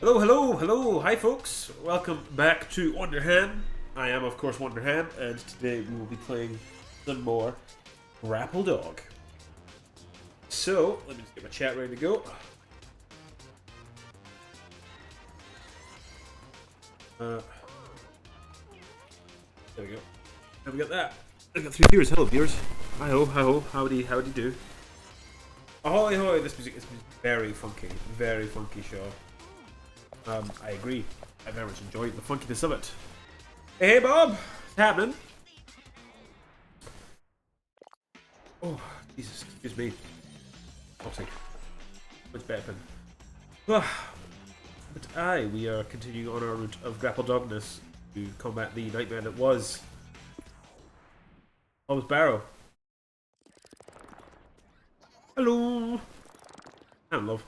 Hello, hello, hello, hi folks. Welcome back to Wonderhand. I am, of course, Wonderhand, and today we will be playing some more Grapple Dog. So, let me just get my chat ready to go. There we go. Have we got that? I got 3 viewers. Hello, viewers. Hi ho, howdy do. Ahoy hoy, this music is very funky show. I agree. I very much enjoyed the funkiness of it. Hey, Bob! What's happening? Oh, Jesus, excuse me. Optic. Much better pen. But we are continuing on our route of grapple dogness to combat the nightmare that was Bob's Barrow. Hello! And love.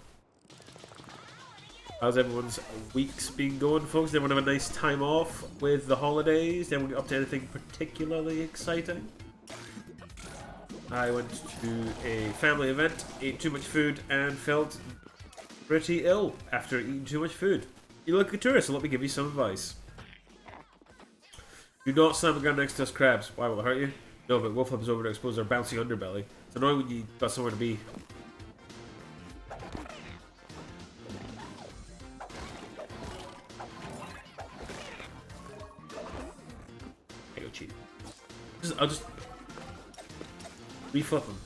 How's everyone's weeks been going, folks? Did everyone have a nice time off with the holidays? Did everyone get up to anything particularly exciting? I went to a family event, ate too much food, and felt pretty ill after eating too much food. You look a tourist, so let me give you some advice. Do not slam the ground next to us crabs. Why will it hurt you? No, but wolf hubs over to expose their bouncy underbelly. It's annoying when you got somewhere to be. I'll just reflip them.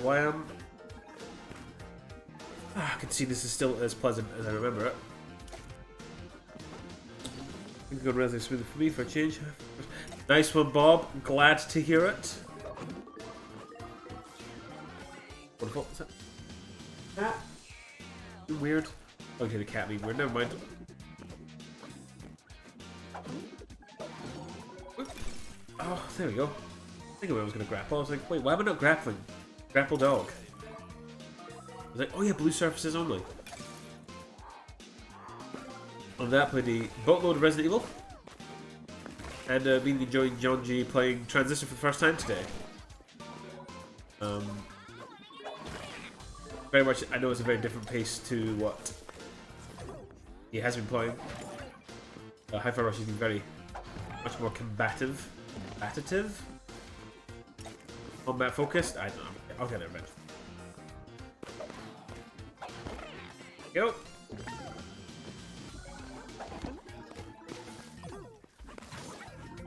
Wham! I can see this is still as pleasant as I remember it. I think it's going rather smoothly for me for a change. Nice one, Bob. Glad to hear it. What the fuck is that? Cat? Weird. Okay, the cat being weird. Never mind. Oh, there we go. I think I was going to grapple. I was like, wait, why am I not grappling? Grapple dog. I was like, oh yeah, blue surfaces only. On that, played a boatload of Resident Evil. And been enjoying John G playing Transistor for the first time today. Very much, I know it's a very different pace to what he has been playing. Hi-Fi Rush has been very much more combative. Combat focused? I don't know. I'll get there eventually. Go!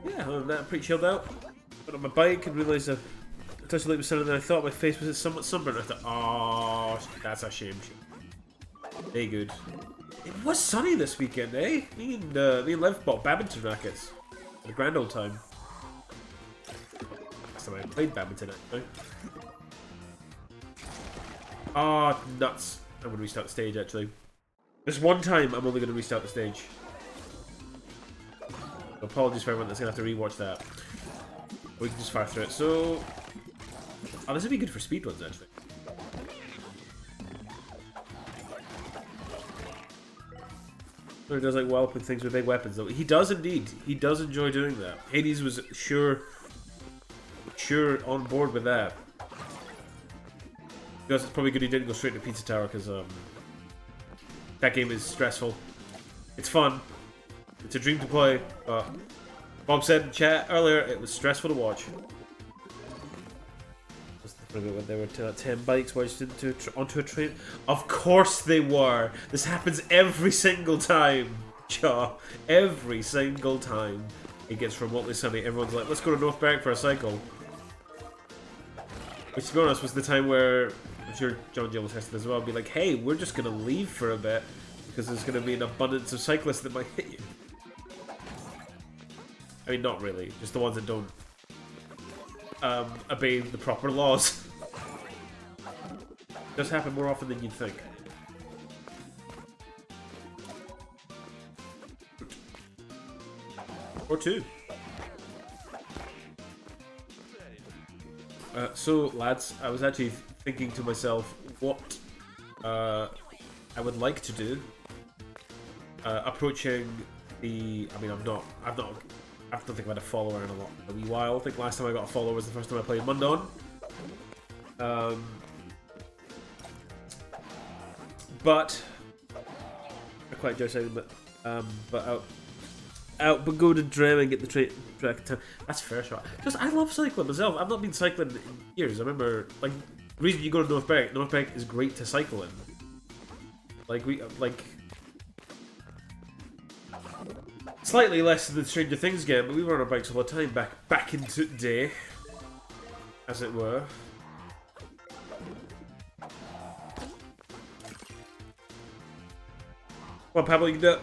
Yeah, other than that, I'm pretty chilled out. Got on my bike and realised I touched the lake with sun and then I thought my face was somewhat sunburned. I thought, oh, that's a shame. Very good. It was sunny this weekend, eh? Me and Lev bought badminton rackets. Had a grand old time. I played badminton actually. Ah, oh, nuts. I'm going to restart the stage actually. There's one time I'm only going to restart the stage. So apologies for everyone that's going to have to rewatch that. We can just fire through it. So, oh, this would be good for speedruns actually. He does like walloping things with big weapons though. He does indeed. He does enjoy doing that. Hades was sure on board with that. Because it's probably good he didn't go straight to Pizza Tower because that game is stressful. It's fun. It's a dream to play. Bob said in chat earlier it was stressful to watch. When they were 10 bikes wedged onto a train. Of course they were. This happens every single time, Chaw. Every single time it gets remotely sunny, everyone's like, let's go to North Berwick for a cycle. Which, to be honest, was the time where, I'm sure John Jill will test it as well, be like, hey, we're just going to leave for a bit because there's going to be an abundance of cyclists that might hit you. I mean, not really. Just the ones that don't obey the proper laws. It does happen more often than you'd think. Or two. So, lads, I was actually thinking to myself what I would like to do. Approaching the... I mean, I don't think I've had a follower in a wee while. I think last time I got a follower was the first time I played Mundon. But I quite enjoy cycling, but out, but go to Drem and get the track to town. That's fair shot. Just I love cycling myself. I've not been cycling in years. I remember like the reason you go to North Berwick. North Berwick is great to cycle in. Like slightly less than the Stranger Things game, but we were on our bikes all the time back into the day, as it were. Come on, Pablo, you can do it.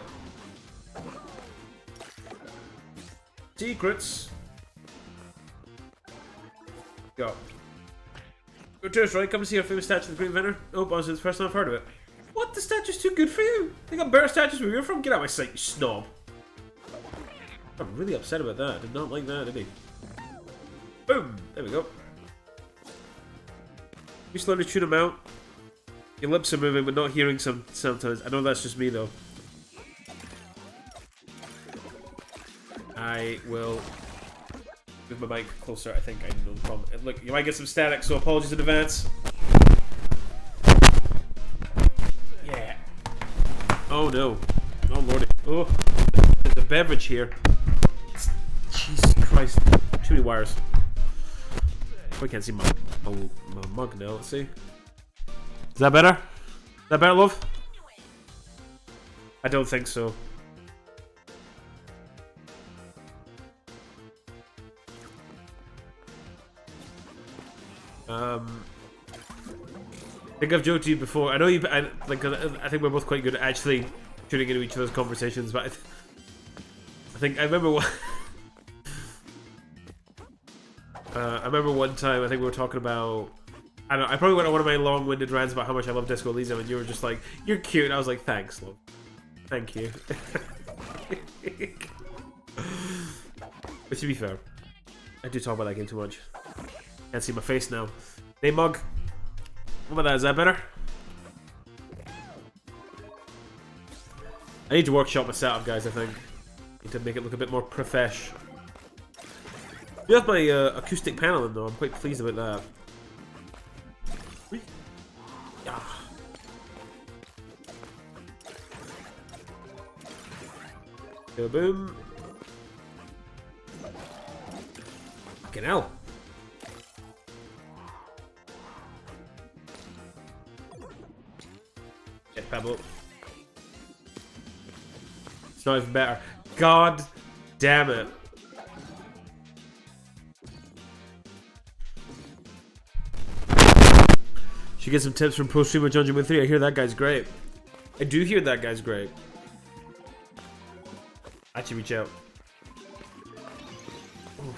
Secrets. Go. Go to us, right? Come and see our famous statue of the Great Inventor. Oh, honestly, it's the first time I've heard of it. What? The statue's too good for you? They got better statues where you're from? Get out of my sight, you snob. I'm really upset about that. I did not like that, did he? Boom! There we go. You slowly tune them out. Your lips are moving, but not hearing sometimes. I know that's just me, though. I will move my mic closer. I think I know the problem. And look, you might get some static, so apologies in advance. Yeah. Oh no. Oh lordy. Oh, there's a beverage here. Jesus Christ. Too many wires. We can't see my mug now. Let's see. Is that better? Is that better, love? I don't think so. I think I've joked to you before. I know you. I think we're both quite good at actually tuning into each other's conversations, but I remember one. I remember one time. I think we were talking about. I don't know. I probably went on one of my long-winded rants about how much I love Disco Elysium, and you were just like, "You're cute." And I was like, "Thanks, love. Thank you." But to be fair, I do talk about that game too much. Can't see my face now. Hey, mug. What about that? Is that better? I need to workshop my setup, guys, I think. Need to make it look a bit more profesh. You have my acoustic panel in, though. I'm quite pleased about that. Yeah. Go boom. Fucking hell. Get Pebble. It's not even better. God damn it. Should get some tips from pro streamer John Jim 3. I hear that guy's great. I do hear that guy's great. Actually reach out. Ooh.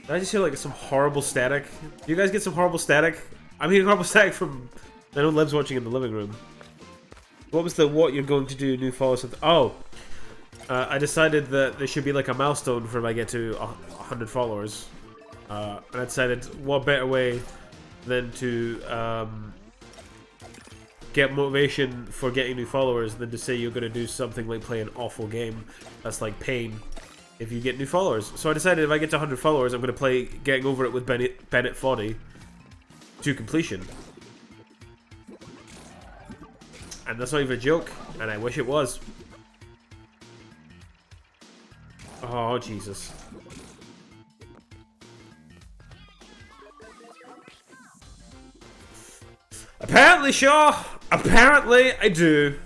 Did I just hear like some horrible static? Do you guys get some horrible static? I'm hearing horrible static from... I know Lev's watching in the living room. What was the what you're going to do new followers? Oh! I decided that there should be like a milestone for if I get to 100 followers. And I decided what better way than to get motivation for getting new followers than to say you're going to do something like play an awful game that's like pain if you get new followers. So I decided if I get to 100 followers, I'm going to play Getting Over It with Bennett Foddy to completion. And that's not even a joke, and I wish it was. Oh, Jesus. Apparently, Shaw! Apparently, I do.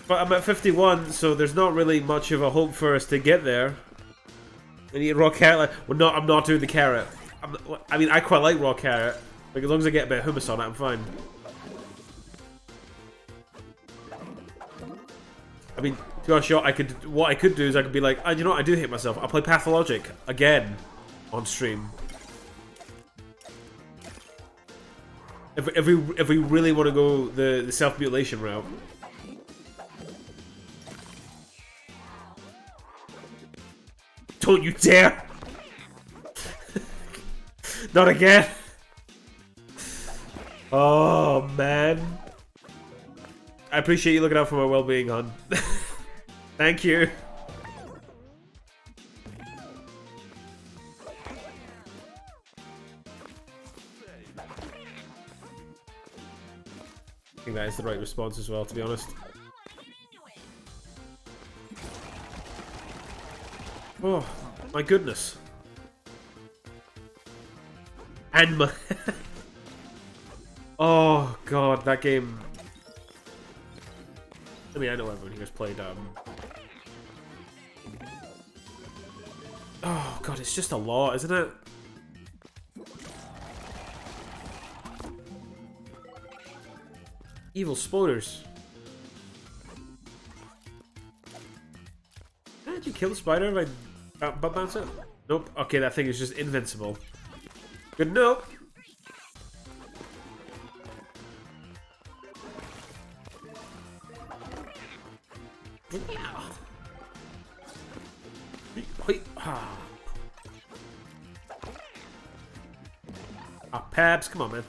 But I'm at 51, so there's not really much of a hope for us to get there. I need raw carrot. Well, no, I'm not doing the carrot. I mean, I quite like raw carrot. Like, as long as I get a bit of hummus on it, I'm fine. I mean, to be honest, what I could do is I could be like, oh, you know what, I do hate myself. I'll play Pathologic again on stream. If we really want to go the self-mutilation route. Don't you dare! Not again! Oh, man. I appreciate you looking out for my well-being, hon. Thank you. Okay, guys. gets the right response as well, to be honest. Oh, my goodness. And my... Oh, God, that game... I mean, I know everyone here's played, Oh, God, it's just a lot, isn't it? Evil spoilers. Did you kill the spider if I butt bounce it? Nope. Okay, that thing is just invincible. Good note. Ah, Pabs, come on, man.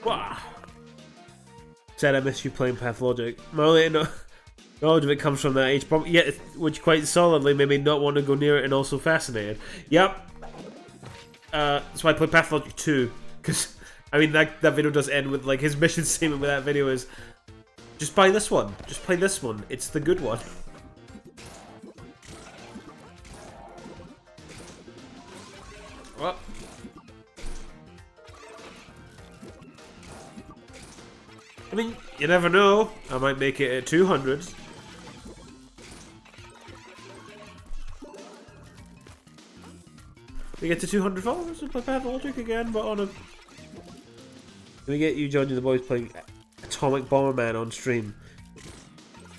Wow. Said I miss you playing Pathologic. My only knowledge of it comes from that age, yet which quite solidly made me not want to go near it and also fascinated. Yep. That's why I play Pathologic 2. Because, I mean, that video does end with, like, his mission statement with that video is, just buy this one. Just play this one. It's the good one. Well. I mean, you never know. I might make it at 200. We get to 200 followers and play Pathologic again, but on a... Can we get you, John, and the boys playing Atomic Bomberman on stream?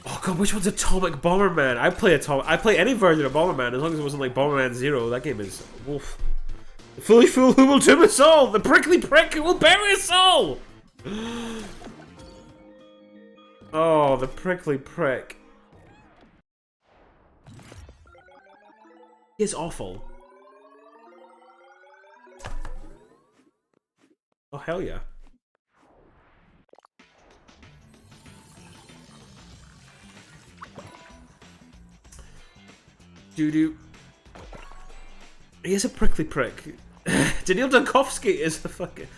Oh god, which one's Atomic Bomberman? I play any version of Bomberman as long as it wasn't like Bomberman 0. That game is wolf. The foolish fool who will doom us all! The prickly prick who will bury us all! Oh, the prickly prick. It's awful. Oh, hell yeah. Doo-doo. He is a prickly prick. Daniil Dankovsky is a fucking...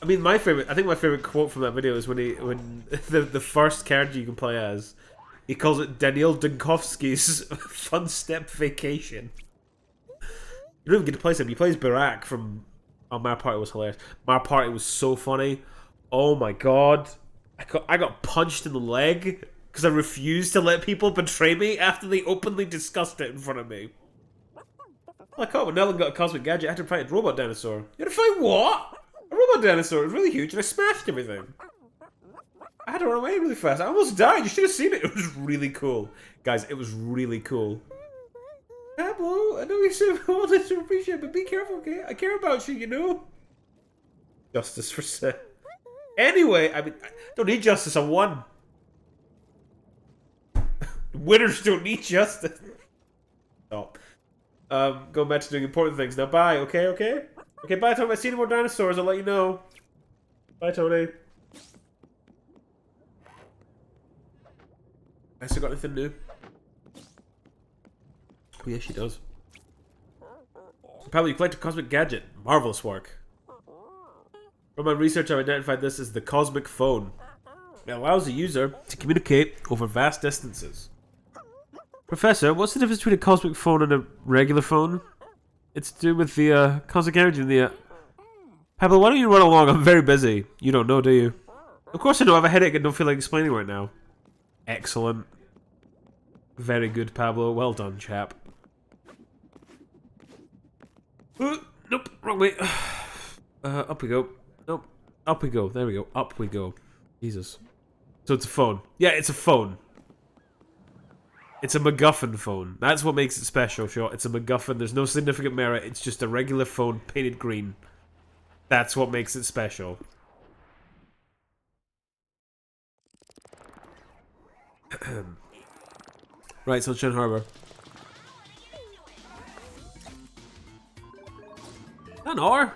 I mean, I think my favorite quote from that video is when the first character you can play as, he calls it Daniil Dankovsky's Fun Step Vacation. You don't even get to play him. He plays Barak from... Oh, My Party was hilarious. My Party was so funny. Oh my god. I got punched in the leg because I refused to let people betray me after they openly discussed it in front of me. I caught when Nellen got a cosmic gadget. I had to fight a robot dinosaur. You had to fight what? A robot dinosaur. It was really huge and I smashed everything. I had to run away really fast. I almost died. You should have seen it. It was really cool. Guys, it was really cool. Pablo, I know you said all this to appreciate, but be careful, okay? I care about you, you know? Justice for Seth. Anyway, I mean, I don't need justice, I won. Winners don't need justice. Stop. Going back to doing important things. Now, bye, okay, okay? Okay, bye, Tony. If I see any more dinosaurs, I'll let you know. Bye, Tony. I still got anything new? Oh, yeah, she does. Probably you collect a cosmic gadget. Marvelous work. From my research, I've identified this as the cosmic phone. It allows the user to communicate over vast distances. Professor, what's the difference between a cosmic phone and a regular phone? It's to do with the cosmic energy in the... Pablo, why don't you run along? I'm very busy. You don't know, do you? Of course I know. I have a headache and don't feel like explaining right now. Excellent. Very good, Pablo. Well done, chap. Nope, wrong way. Up we go. Nope. Up we go. There we go. Up we go. Jesus. So it's a phone. Yeah, it's a phone. It's a MacGuffin phone. That's what makes it special, sure. It's a MacGuffin. There's no significant merit. It's just a regular phone painted green. That's what makes it special. Right, Sunshine Harbor. An hour?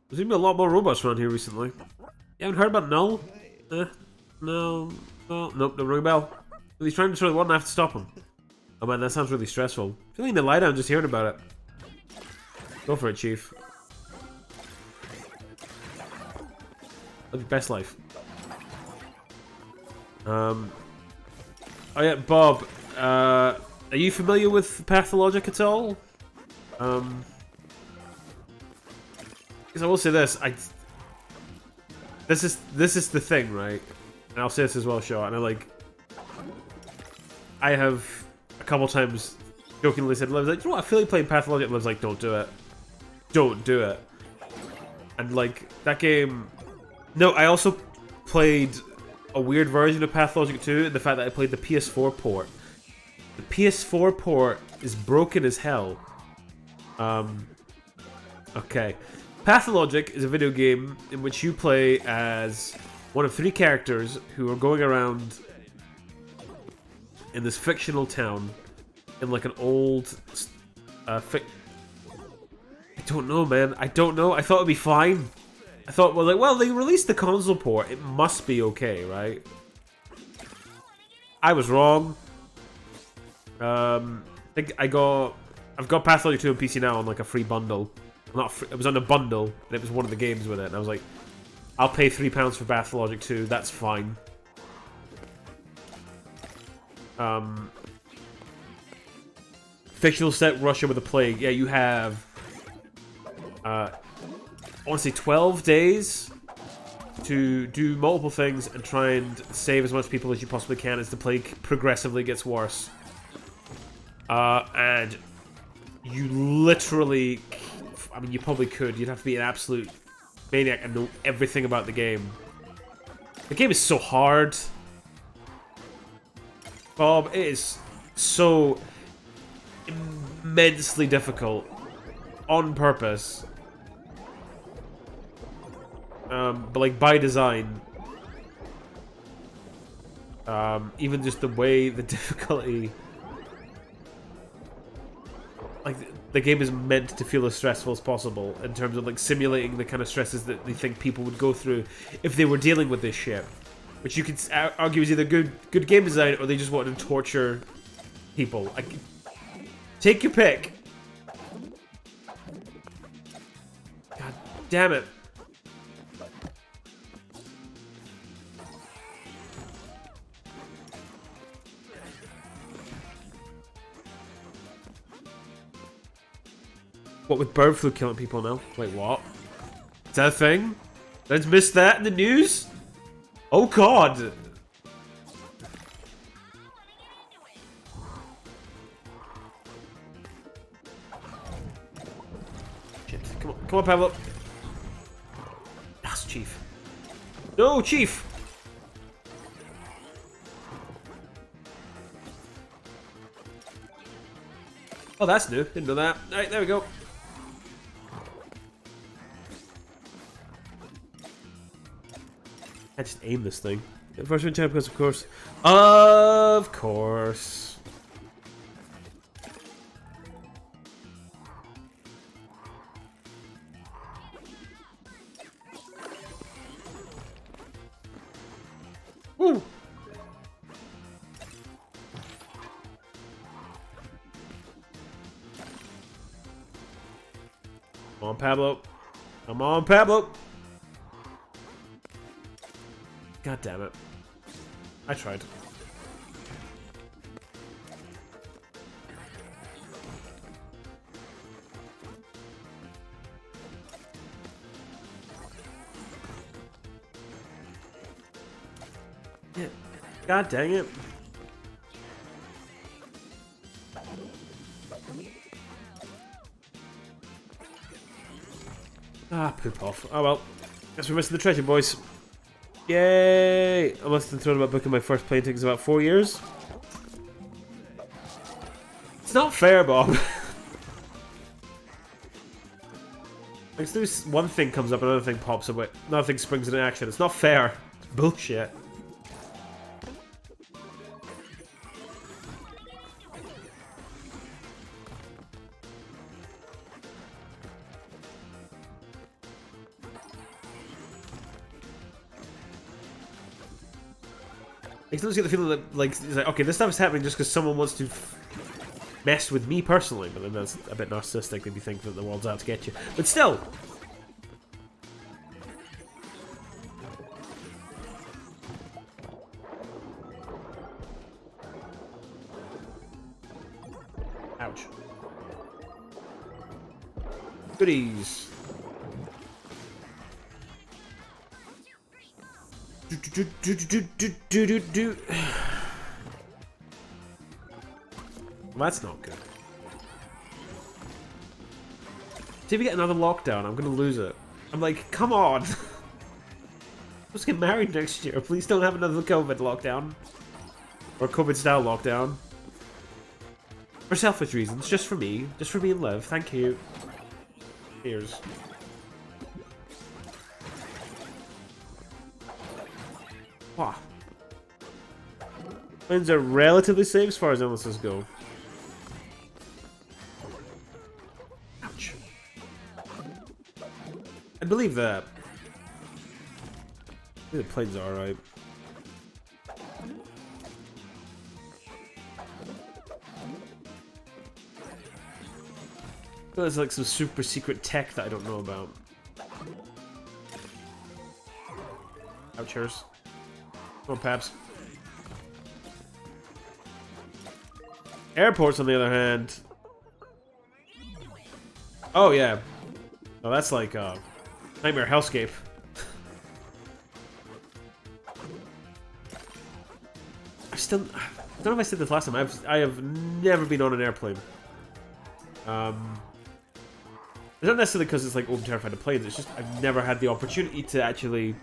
There's been a lot more robots around here recently. You haven't heard about Null? No. Oh, nope, don't ring a bell. He's trying to destroy the world and I have to stop him. Oh man, that sounds really stressful. Feeling the lie down just hearing about it. Go for it, Chief. Live your best life. Oh yeah, Bob. Are you familiar with Pathologic at all? Because I will say this, this is the thing, right? And I'll say this as well, Shaw. And I have a couple times jokingly said, "Liv's like, you know what? I feel like playing Pathologic." Liv's like, "Don't do it, don't do it." And like that game. No, I also played a weird version of Pathologic 2, and the fact that I played the PS4 port. The PS4 port is broken as hell. Okay. Pathologic is a video game in which you play as one of 3 characters who are going around in this fictional town in like an old I don't know, man. I don't know. I thought it'd be fine. I thought, well, they released the console port. It must be okay, right? I was wrong. I think I've got Pathologic 2 on PC now on like a free bundle. Not free, it was on a bundle, and it was one of the games with it. And I was like, I'll pay £3 for Pathologic 2. That's fine. Fictional set Russia with a plague. Yeah, you have. I want to say 12 days to do multiple things and try and save as much people as you possibly can as the plague progressively gets worse. And you literally, I mean, you probably could. You'd have to be an absolute maniac and know everything about the game. The game is so hard. Bob, it is so immensely difficult on purpose. But like by design. Even just the way the difficulty, like the game is meant to feel as stressful as possible in terms of like simulating the kind of stresses that they think people would go through if they were dealing with this shit, which you could argue is either good game design or they just wanted to torture people. Like, take your pick. God damn it. What with bird flu killing people now? Wait, what? Is that a thing? Did I just miss that in the news? Oh god! Shit, come on, Pablo. That's Chief. No, Chief! Oh, that's new. Didn't know that. Alright, there we go. I just aim this thing. First win champions, of course. Of course. Woo! Come on, Pablo. Come on, Pablo. God damn it. I tried. Yeah. God dang it. Ah, poop off. Oh well. Guess we're missing the treasure, boys. Yay! I must have thought about booking my first plane tickets about 4 years. It's not fair, Bob. Like, there's one thing comes up, another thing pops up, another thing springs into action. It's not fair. It's bullshit. I sometimes get the feeling that, like, it's like, okay, this stuff is happening just because someone wants to mess with me personally, but then that's a bit narcissistic if you think that the world's out to get you. But still! Ouch. Goodies. Well, that's not good. See if we get another lockdown, I'm gonna lose it. I'm like, come on! Let's get married next year. Please don't have another COVID lockdown. Or COVID-style lockdown. For selfish reasons, just for me. Just for me and Liv. Thank you. Cheers. Wow. Planes are relatively safe as far as illnesses go. Ouch. I believe that. I think the planes are alright. There's like some super secret tech that I don't know about. Ouchers. Come on, Paps. Airports, on the other hand. Oh, yeah. Oh, that's like a nightmare hellscape. I don't know if I said this last time. I have never been on an airplane. It's not necessarily because it's like, oh, I'm terrified of planes. It's just I've never had the opportunity to actually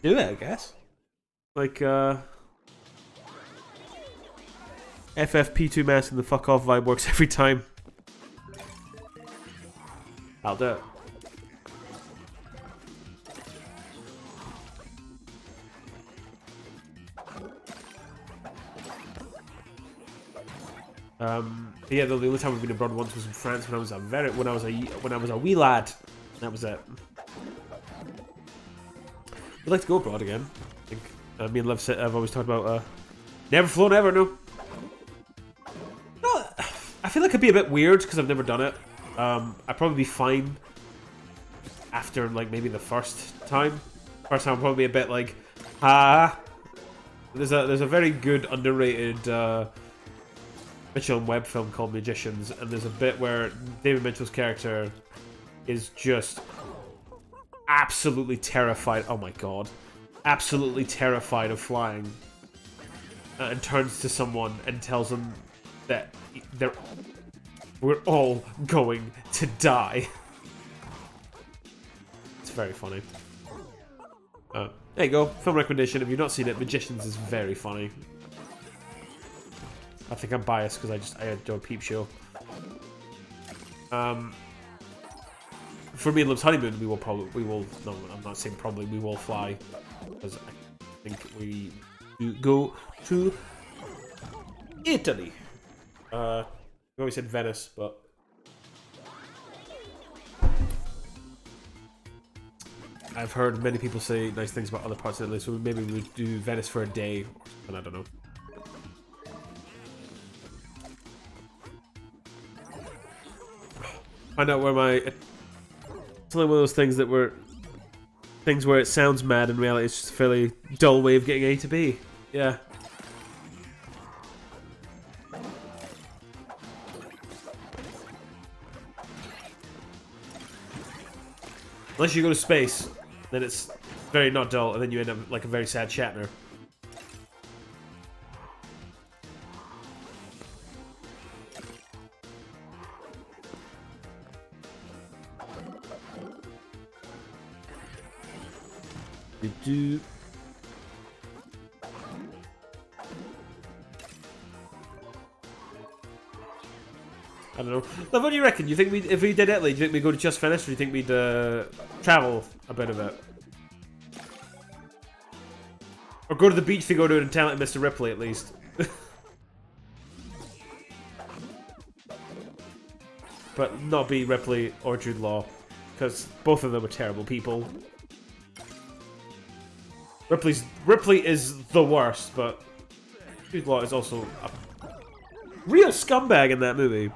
do it, I guess. Like, FFP2 mask and the fuck off vibe works every time. I'll do it. Yeah, the only time we've been abroad once was in France when I was a wee lad. That was it. I'd like to go abroad again. I think me and Liv said, I've always talked about never flown ever, no. No, I feel like it'd be a bit weird because I've never done it. I'd probably be fine after like maybe the first time. First time I'd probably be a bit like, ah. There's a very good underrated Mitchell and Webb film called Magicians, and there's a bit where David Mitchell's character is just absolutely terrified. Oh my god. Absolutely terrified of flying. And turns to someone and tells them that we're all going to die. It's very funny. There you go. Film recommendation. If you've not seen it, Magicians is very funny. I think I'm biased because I adore Peep Show. For me and Liv's honeymoon, we will, no, I'm not saying probably, we will fly. Because I think we do go to Italy. We always said Venice, but I've heard many people say nice things about other parts of Italy, so maybe we would do Venice for a day, and I don't know. Find out where my... It's only one of those things that were... Things where it sounds mad, in reality it's just a fairly dull way of getting A to B. Yeah. Unless you go to space, then it's very not dull, and then you end up like a very sad Shatner. don't know. Now, what do you reckon? You think if we did Italy, do you think we'd go to just Venice, or do you think we'd travel a bit of it? Or go to the beach to go to it and talented Mr. Ripley, at least. But not be Ripley or Jude Law, because both of them are terrible people. Ripley is the worst, but Jude Law is also a real scumbag in that movie.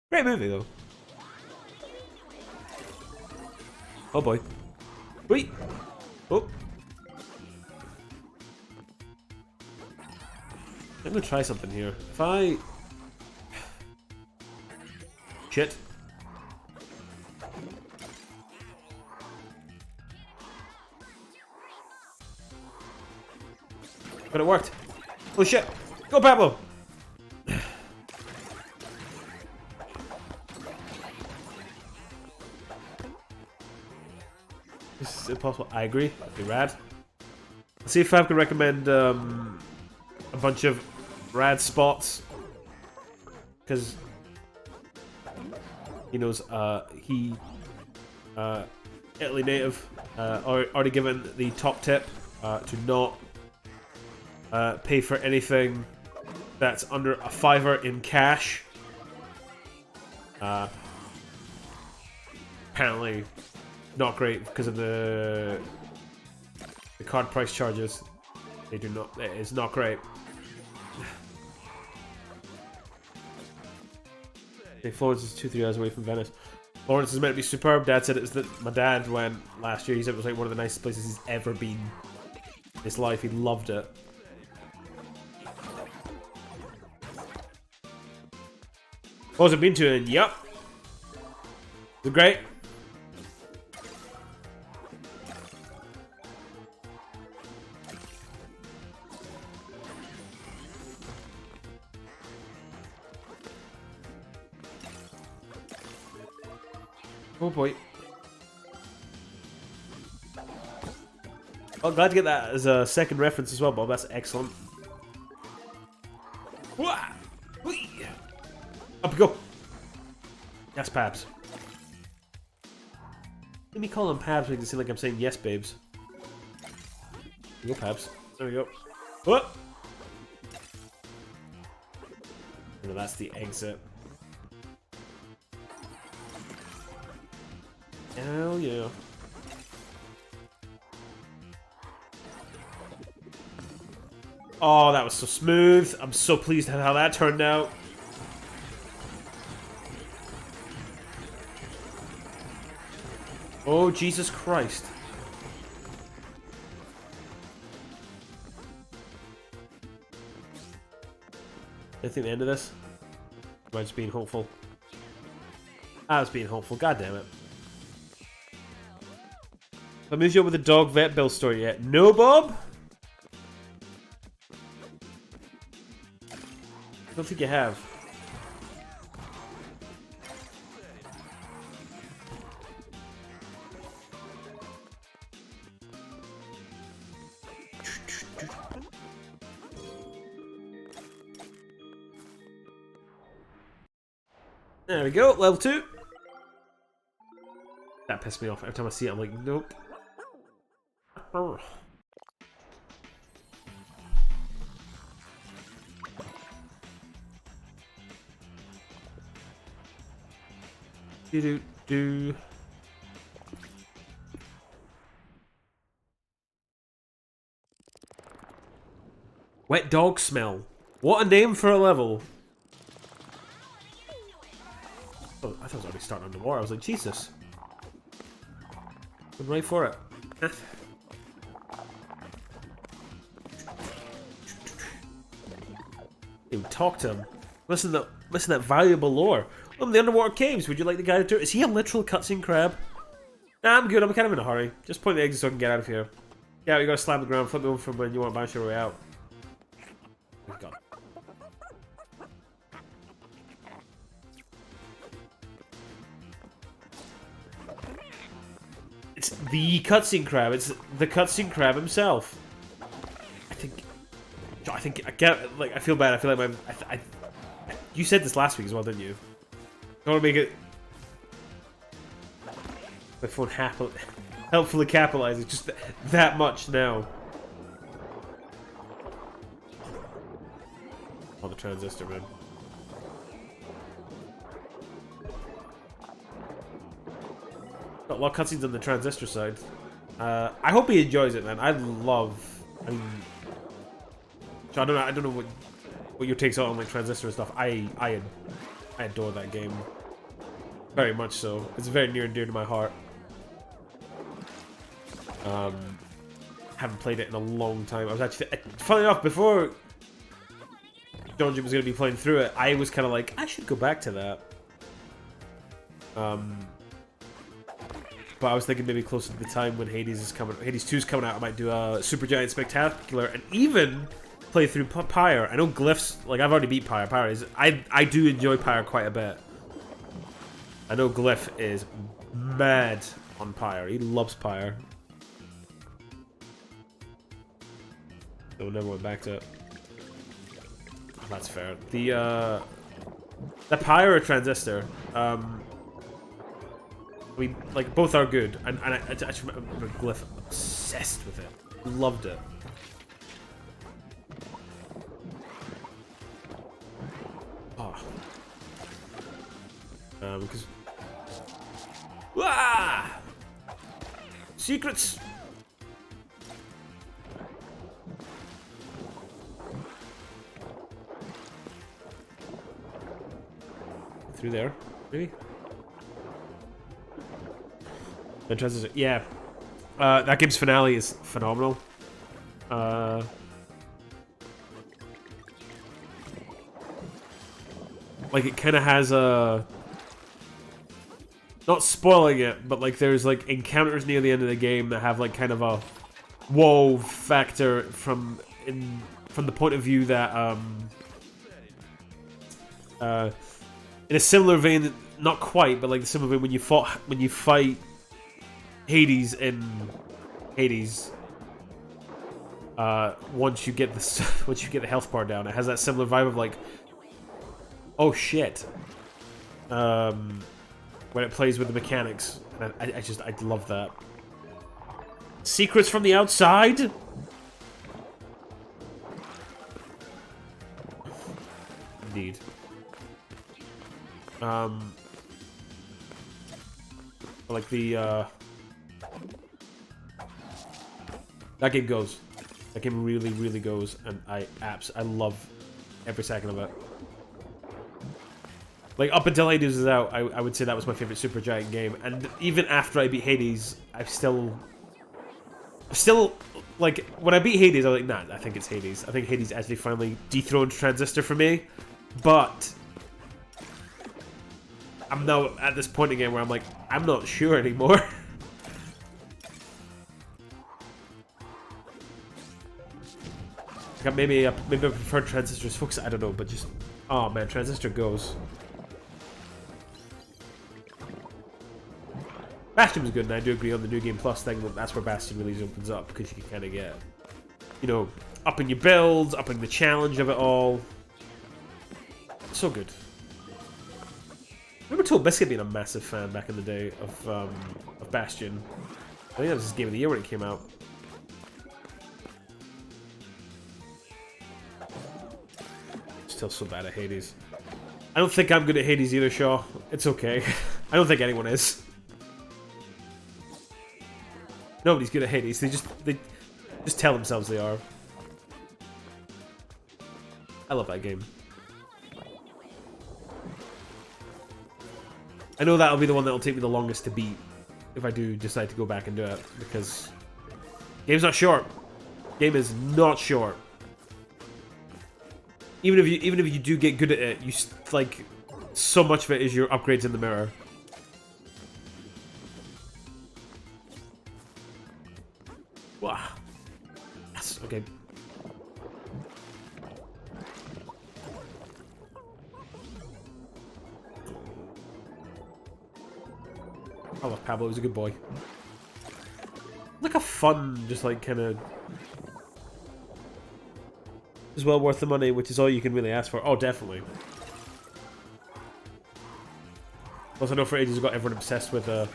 Great movie, though. Oh boy. Wait! Oh. I'm gonna try something here. If I... Shit. But it worked. Oh shit! Go Pablo! This is impossible. I agree. That'd be rad. Let's see if I can recommend a bunch of rad spots. Because he knows Italy native, already given the top tip to not pay for anything that's under a $5 in cash. Apparently not great because of the card price charges. They do not. It's not great. Florence is 2-3 hours away from Venice. Florence is meant to be superb. Dad said it was that my dad went last year. He said it was like one of the nicest places he's ever been in his life. He loved it. What has it been to? And yep. Is it great? Oh boy. Oh, glad to get that as a second reference as well, Bob. That's excellent. Up we go. Yes, Pabs. Let me call them Pabs because it seems like I'm saying yes, babes. There we go, Pabs. There we go. What? No, that's the exit. Hell yeah. Oh, that was so smooth. I'm so pleased at how that turned out. Oh, Jesus Christ. I think the end of this? Am I just being hopeful? I was being hopeful. God damn it. Have I moved you up with the dog vet bill story yet? No, Bob? I don't think you have. There we go, level 2. That pissed me off. Every time I see it, I'm like, nope. Do. Wet dog smell. What a name for a level. Oh, I thought I was already starting underwater. I was like, Jesus. I'm right for it. Hey, talk to him. Listen to that valuable lore. The underwater caves. Would you like the guy to do it? Is he a literal cutscene crab? Nah, I'm good. I'm kind of in a hurry. Just point the exit so I can get out of here. Yeah, you gotta slam the ground, flip me over from when you want to bounce your way out. Oh, God. It's the cutscene crab. It's the cutscene crab himself. I think I get like I feel bad. I feel like You said this last week as well, didn't you? I want to make it... My phone helpfully capitalizes just that much now. Oh, the transistor, man. Got a lot of cutscenes on the transistor side. I hope he enjoys it, man. I mean, so I don't know what your takes are on like transistor and stuff. I adore that game. Very much so. It's very near and dear to my heart. Haven't played it in a long time. I was actually, funny enough, before John Jim was going to be playing through it, I was kind of like, I should go back to that. But I was thinking maybe closer to the time when Hades 2 is coming out, I might do a Super Giant Spectacular and even play through Pyre. I know Glyph's, like, I've already beat Pyre. Pyre is, I do enjoy Pyre quite a bit. I know Glyph is mad on Pyre. He loves Pyre. So we never went back to it. Oh, that's fair. The Pyre or Transistor, we, like, both are good. And I actually remember Glyph obsessed with it. Loved it. Oh. Because... Ah! Secrets! Through there, maybe? The transistor, yeah. That game's finale is phenomenal. Like, it kind of has a... Not spoiling it, but like there's like encounters near the end of the game that have like kind of a whoa factor from the point of view that in a similar vein, not quite, but like the similar vein when you fight Hades in Hades. Once you get the health bar down, it has that similar vibe of like, oh shit. When it plays with the mechanics. And I love that. Secrets from the outside? Indeed. Like the, that game goes. That game really, really goes, and I love every second of it. Like, up until Hades was out, I would say that was my favorite Supergiant game. And even after I beat Hades, I still, like, when I beat Hades, I was like, nah, I think it's Hades. I think Hades actually finally dethroned Transistor for me. But I'm now at this point again where I'm like, I'm not sure anymore. Like, maybe I prefer Transistor's focus, I don't know, but just, oh man, Transistor goes. Bastion was good, and I do agree on the New Game Plus thing that that's where Bastion really opens up, because you can kind of get, you know, upping your builds, upping the challenge of it all. So good. I remember Toad Biscuit being a massive fan back in the day of Bastion. I think that was his game of the year when it came out. Still so bad at Hades. I don't think I'm good at Hades either, Shaw. It's okay. I don't think anyone is. Nobody's good at Hades. They just tell themselves they are. I love that game. I know that'll be the one that'll take me the longest to beat if I do decide to go back and do it, because game's not short. Game is not short. Even if you do get good at it, you like so much of it is your upgrades in the mirror. Wow. Yes, okay. I love Pablo, he's a good boy. Like a fun, just like kind of... is well worth the money, which is all you can really ask for. Oh, definitely. Plus, I know for ages I got everyone obsessed with. I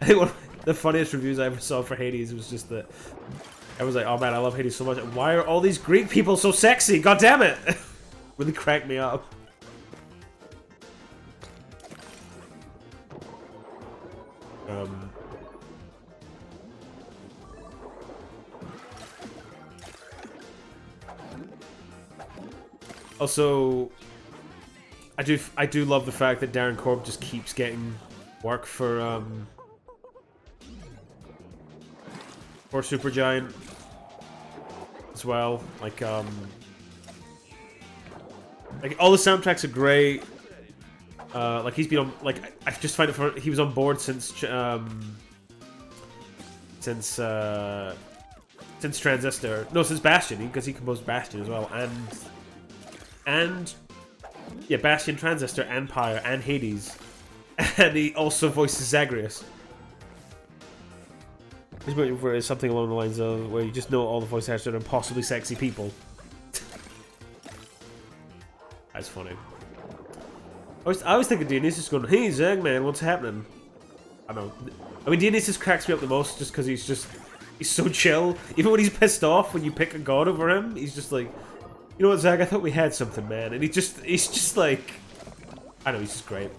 think one of the funniest reviews I ever saw for Hades was just that I was like, "Oh man, I love Hades so much. Why are all these Greek people so sexy? God damn it!" Really cracked me up. Also, I do love the fact that Darren Korb just keeps getting work for Supergiant as well. Like all the soundtracks are great. Like he's been on. Like I just find it for he was on board since Transistor. No, since Bastion, because he composed Bastion as well, and yeah, Bastion, Transistor, and Pyre, and Hades, and he also voices Zagreus. He's waiting for something along the lines of where you just know all the voice actors are impossibly sexy people. That's funny. I always think of Dionysus going, "Hey, Zagman, what's happening?" I don't know. I mean, Dionysus cracks me up the most just because he's so chill. Even when he's pissed off, when you pick a god over him, he's just like, "You know what, Zag? I thought we had something, man." And he's just like, I don't know, he's just great.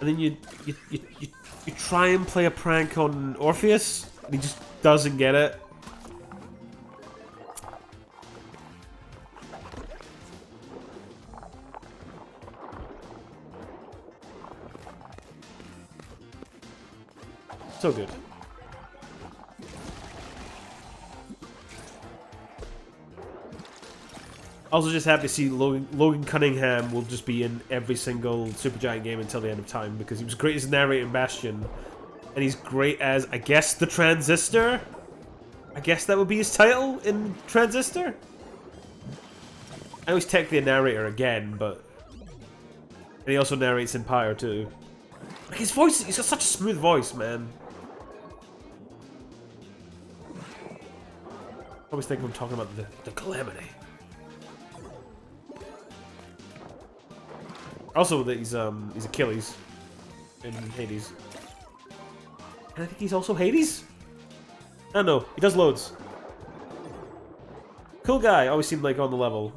And then you try and play a prank on Orpheus, and he just doesn't get it. So good. Also just happy to see Logan Cunningham will just be in every single Supergiant game until the end of time, because he was great as narrator in Bastion, and he's great as, I guess, the Transistor? I guess that would be his title in Transistor? I know he's technically a narrator again, but... And he also narrates in Pyre too. Like his voice, he's got such a smooth voice, man. I always think of him talking about the Calamity. Also, that he's Achilles in Hades. And I think he's also Hades? I don't know. He does loads. Cool guy. Always seemed like on the level.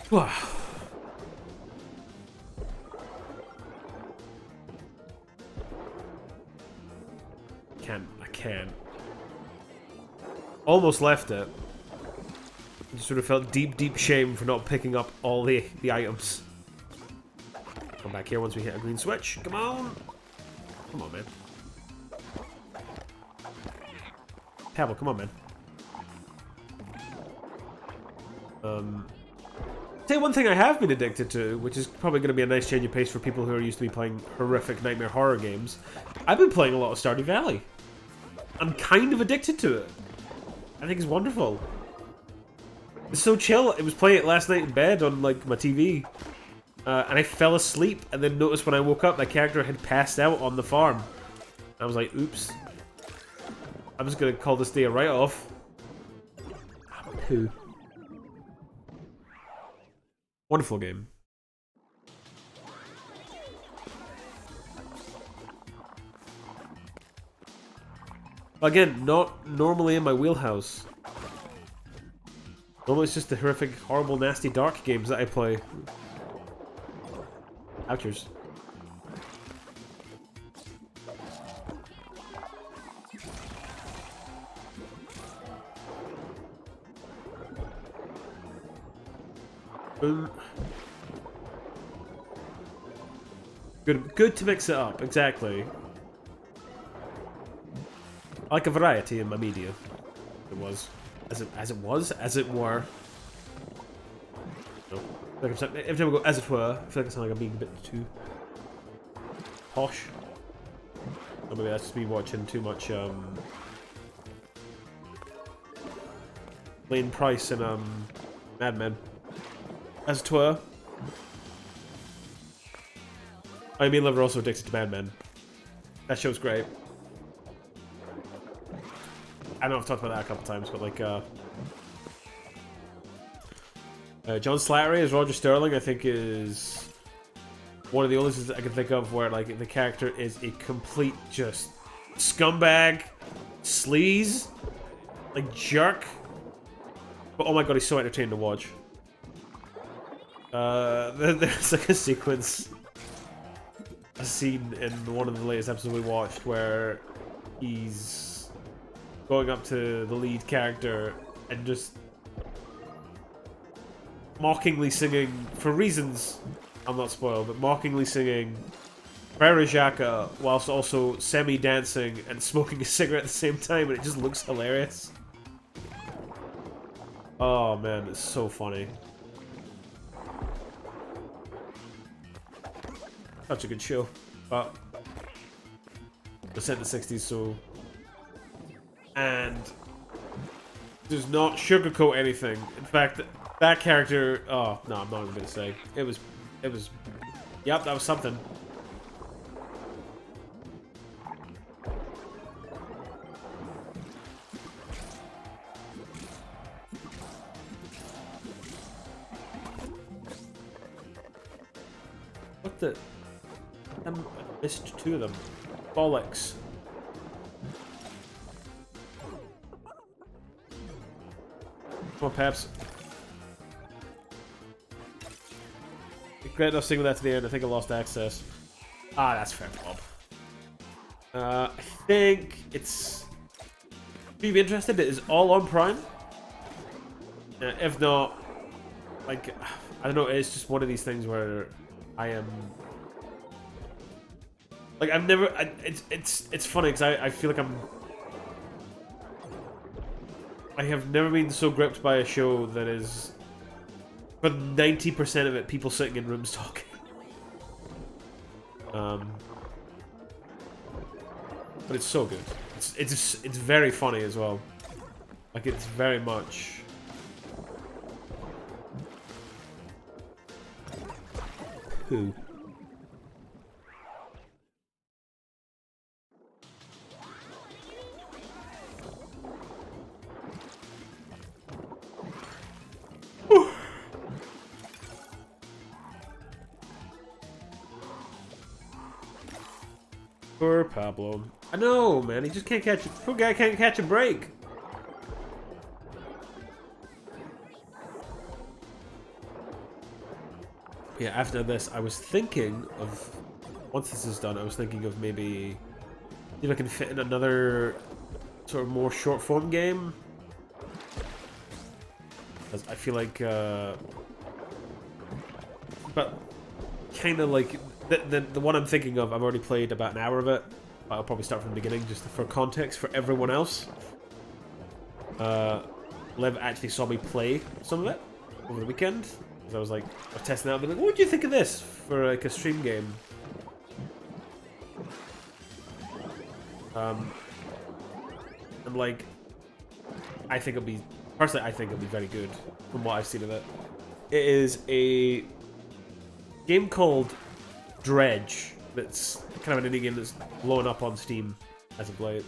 Wow. I can't. Almost left it. I just sort of felt deep shame for not picking up all the items. Come back here once we hit a green switch. Come on! Come on, man. Pebble, come on, man. Say one thing I have been addicted to, which is probably going to be a nice change of pace for people who are used to be playing horrific nightmare horror games. I've been playing a lot of Stardew Valley. I'm kind of addicted to it. I think it's wonderful. It's so chill. I was playing it last night in bed on like my TV, and I fell asleep, and then noticed when I woke up my character had passed out on the farm. I was like, "Oops! I'm just gonna call this day a write-off." Poo. Wonderful game. Again, not normally in my wheelhouse. Normally it's just the horrific, horrible, nasty, dark games that I play. Ouchers. Boom. Good to mix it up, exactly. I like a variety in my media. It was. As it were. No. Like every time I go as it were, I feel like I sound like I'm being a bit too posh. Or maybe that's just me watching too much Lane Price and Mad Men. As it were. I mean, Liver also addicted to Mad Men. That show's great. I know I've talked about that a couple times, but like, John Slattery as Roger Sterling, I think, is one of the only things I can think of where like the character is a complete just scumbag, sleaze, like jerk. But oh my god, he's so entertaining to watch. There's like a sequence, a scene in one of the latest episodes we watched where he's going up to the lead character and just mockingly singing, for reasons I'm not spoiled, but mockingly singing Frere Jacques whilst also semi-dancing and smoking a cigarette at the same time, and it just looks hilarious. Oh man, it's so funny. Such a good show. But it's set in the 60s, so... And does not sugarcoat anything. In fact, that character... Oh, no, I'm not even going to say. It was... Yep, that was something. What the... I missed two of them. Bollocks. Come on, Peps. Great enough single that to the end. I think I lost access. Ah, that's fair, Bob. I think it's... If you'd be interested, it is all on Prime. If not, like, I don't know, it's just one of these things where I am... Like, I've never... It's funny, because I feel like I have never been so gripped by a show that is... For 90% of it, people sitting in rooms talking. But it's so good. It's very funny as well. Like, it's very much... Who? Poor Pablo. I know, man. He just can't catch. Poor guy can't catch a break. Yeah. After this, I was thinking of. Once this is done, I was thinking of maybe see if I can fit in another sort of more short form game. Because I feel like, but kind of like. The one I'm thinking of, I've already played about an hour of it. But I'll probably start from the beginning, just for context for everyone else. Liv actually saw me play some of it over the weekend. Because I was testing it out, and be like, what do you think of this for like a stream game? I'm like, I think it'll be, personally, I think it'll be very good from what I've seen of it. It is a game called Dredge, that's kind of an indie game that's blowing up on Steam as of late.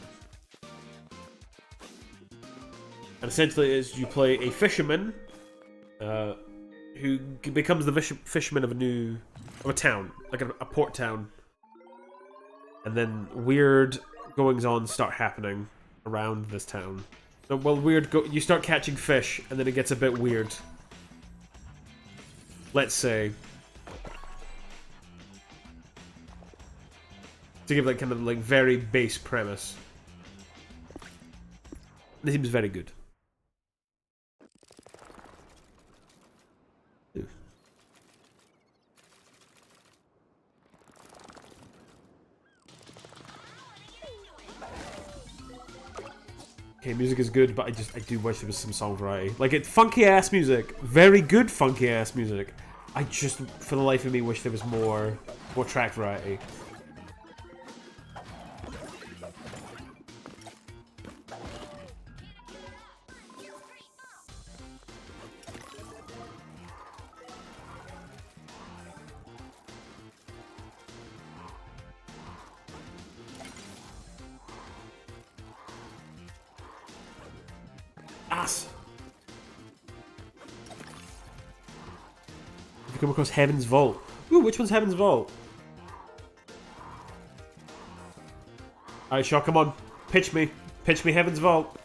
And essentially it is you play a fisherman who becomes the fisherman of a town, like a port town. And then weird goings-on start happening around this town. So, well, you start catching fish, and then it gets a bit weird. Let's say. To give like kind of like very base premise. It seems very good. Ooh. Okay, music is good, but I do wish there was some song variety. Like, it's funky ass music, very good funky ass music. I just, for the life of me, wish there was more track variety. Ass! Have you come across Heaven's Vault? Ooh, which one's Heaven's Vault? Alright, Shaw, come on. Pitch me. Pitch me Heaven's Vault.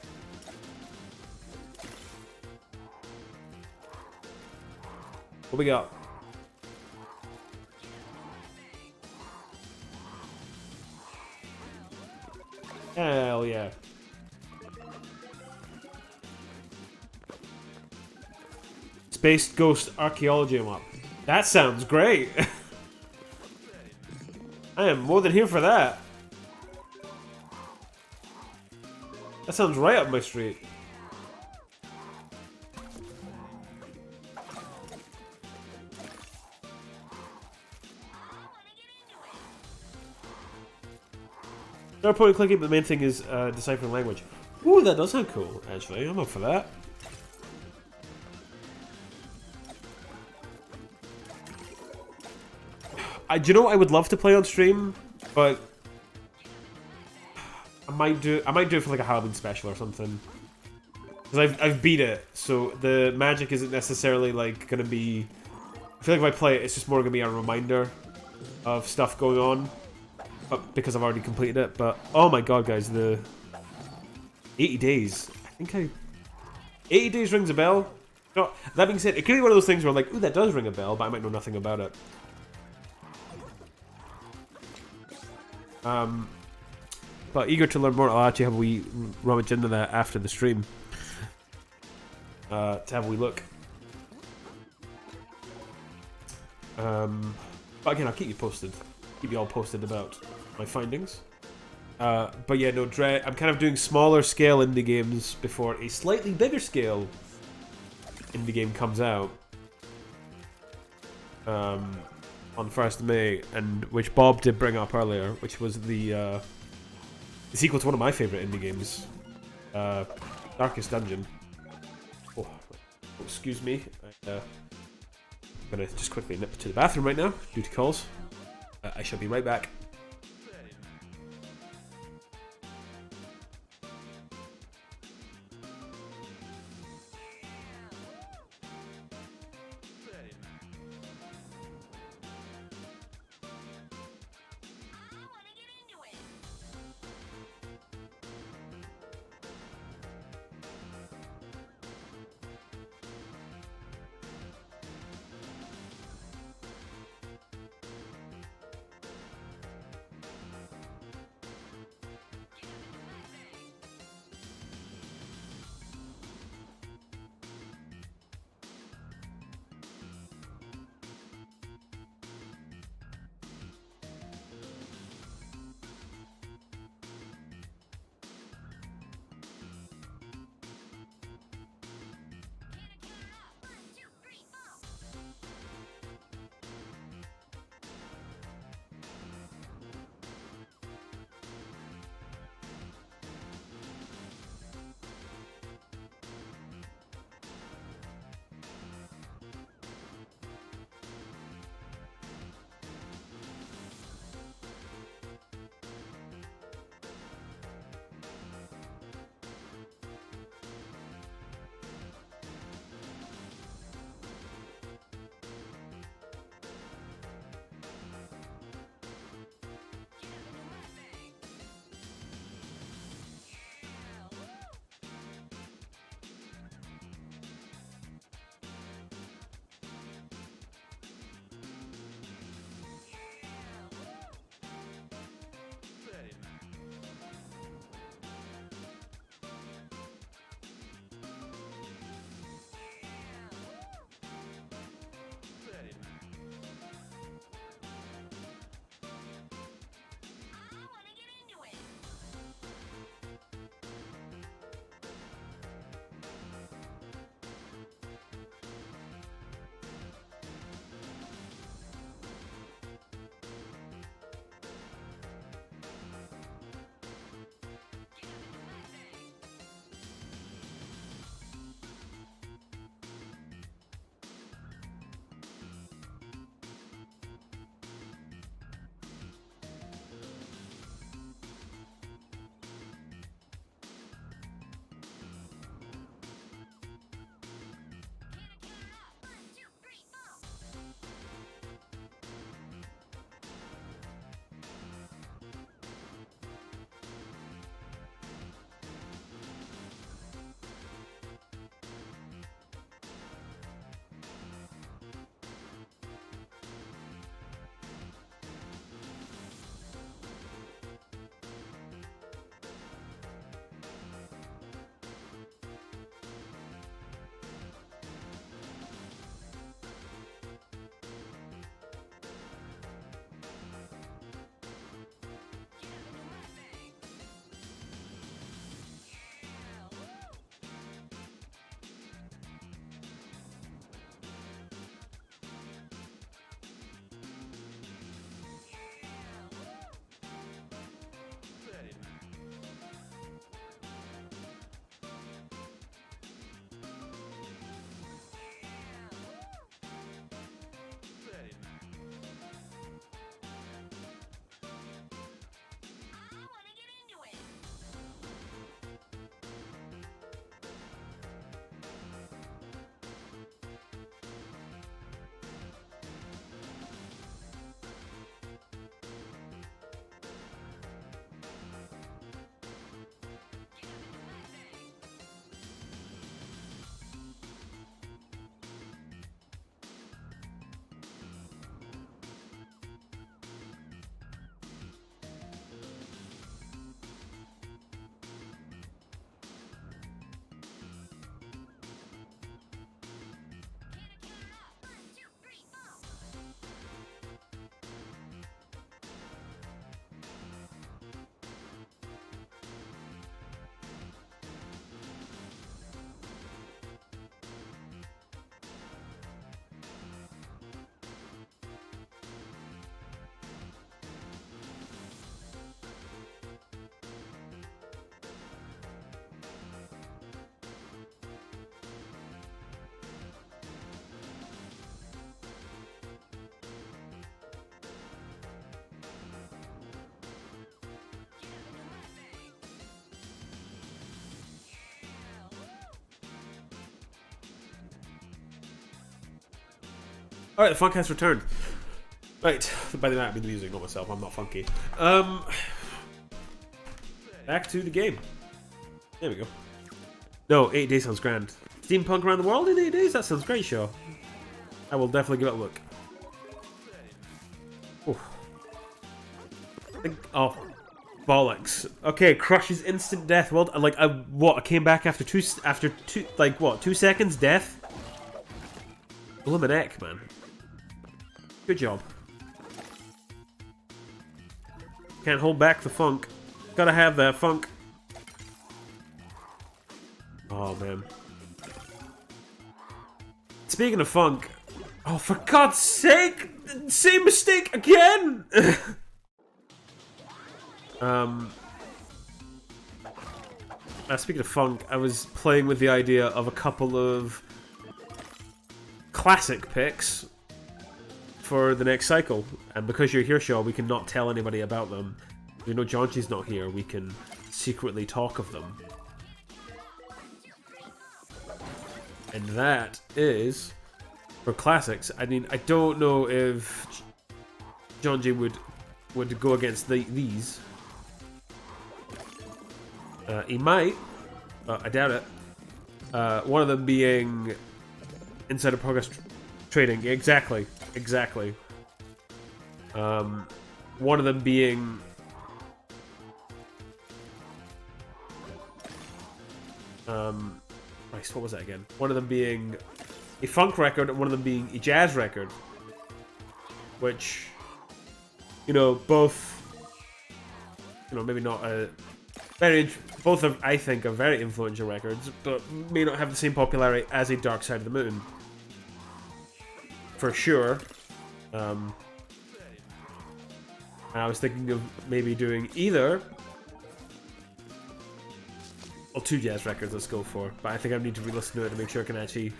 What we got? Hell yeah. Space Ghost Archaeology map. That sounds great. I am more than here for that. That sounds right up my street. No point in clicking, but the main thing is deciphering language. Ooh, that does sound cool, actually. I'm up for that. Do you know what I would love to play on stream? But I might do it for like a Halloween special or something. Because I've beat it, so the magic isn't necessarily like gonna be. I feel like if I play it, it's just more gonna be a reminder of stuff going on. But because I've already completed it. But oh my god, guys, the 80 days. I think 80 days rings a bell. No, that being said, it could be one of those things where I'm like, ooh, that does ring a bell, but I might know nothing about it. But eager to learn more. I'll actually have a wee rummage into that after the stream. To have a wee look. But again, I'll keep you posted. Keep you all posted about my findings. But yeah, no, Dread. I'm kind of doing smaller scale indie games before a slightly bigger scale indie game comes out. On 1st of May, and which Bob did bring up earlier, which was the sequel to one of my favourite indie games, Darkest Dungeon. Oh, excuse me. I'm gonna just quickly nip to the bathroom right now, due to calls. I shall be right back. Alright, the funk has returned. Right, by that I mean the music, not myself. I'm not funky. Back to the game. There we go. No, 8 days sounds grand. Steampunk around the world in 8 days? That sounds great, sure. I will definitely give it a look. Oof. Oh, bollocks. Okay, crushes instant death. Well, like, I came back after two, like, what, 2 seconds death? Bloomin' heck, man. Good job. Can't hold back the funk. Gotta have that funk. Oh, man. Speaking of funk... Oh, for God's sake! Same mistake again! Speaking of funk, I was playing with the idea of a couple of classic picks for the next cycle. And because you're here, Shaw, we can not tell anybody about them. You know Jonchi's not here, we can secretly talk of them. And that is for classics. I mean, I don't know if Jonji would go against these. He might, but I doubt it. One of them being Insider Progress Trading. Exactly. One of them being... Christ, what was that again? One of them being a funk record and one of them being a jazz record. Which, you know, both, you know, maybe not a very... Both of, I think, are very influential records, but may not have the same popularity as a Dark Side of the Moon. For sure. And I was thinking of maybe doing either... Well, 2 jazz records, let's go for. But I think I need to re-listen to it to make sure I can actually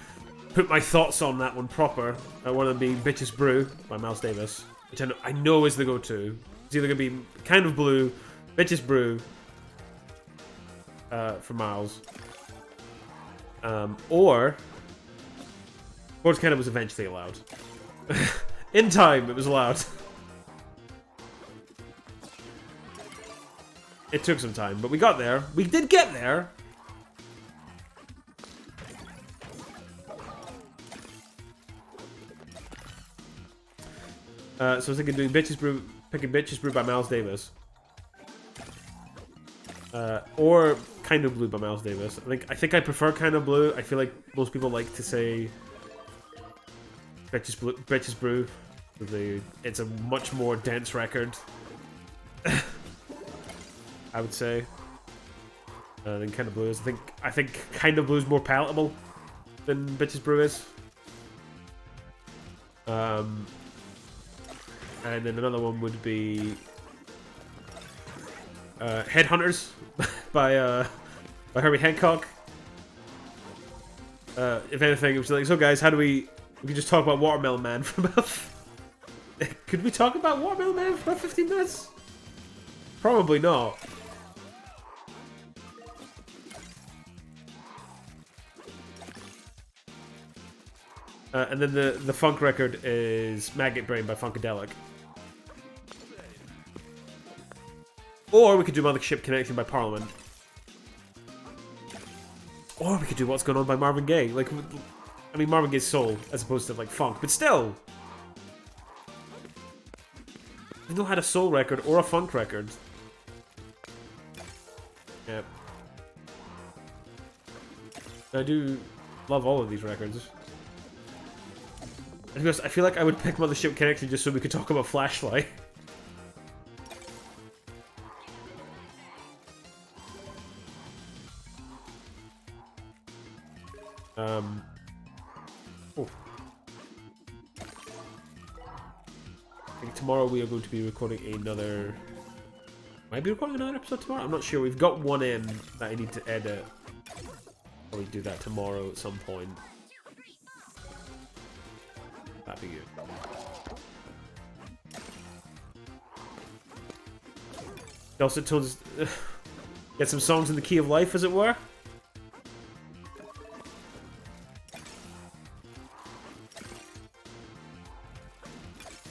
put my thoughts on that one proper. One of them being Bitches Brew by Miles Davis, which I know is the go-to. It's either going to be Kind of Blue, Bitches Brew, for Miles. Or Sports Canada was eventually allowed. In time, it was allowed. It took some time, but we got there. We did get there! So I was thinking doing picking Bitches Brew by Miles Davis. Or Kind of Blue by Miles Davis. I think I prefer Kind of Blue. I feel like most people like to say Bitches Brew. It's a much more dense record. I would say. Than Kind of Blue is. I think Kind of Blue is more palatable than Bitches Brew is. And then another one would be Headhunters by Herbie Hancock. If anything, it was like, so guys, how do we could just talk about Watermelon Man for about... Could we talk about Watermelon Man for about 15 minutes? Probably not. And then the funk record is Maggot Brain by Funkadelic. Or we could do Mothership Connection by Parliament. Or we could do What's Going On by Marvin Gaye. Like, I mean, Marvin Gaye's soul, as opposed to, like, funk. But still! We've not had a soul record or a funk record. Yeah. I do love all of these records. I feel like I would pick Mothership Connection just so we could talk about Flashlight. Oh. I think tomorrow we are going to be recording another... Might be recording another episode tomorrow? I'm not sure. We've got one in that I need to edit. Probably do that tomorrow at some point. That'd be good. Dulcet tones... Get some songs in the key of life, as it were.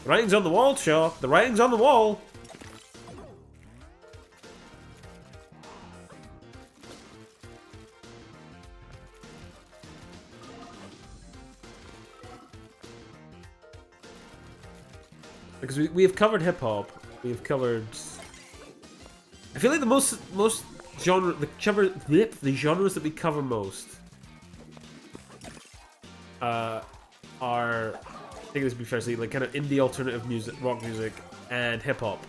The writing's on the wall, Shaw. The writing's on the wall. Because we have covered hip hop. We have covered. I feel like the most genre the genres that we cover most are, I think this would be fair to say, like kind of indie alternative music, rock music, and hip hop.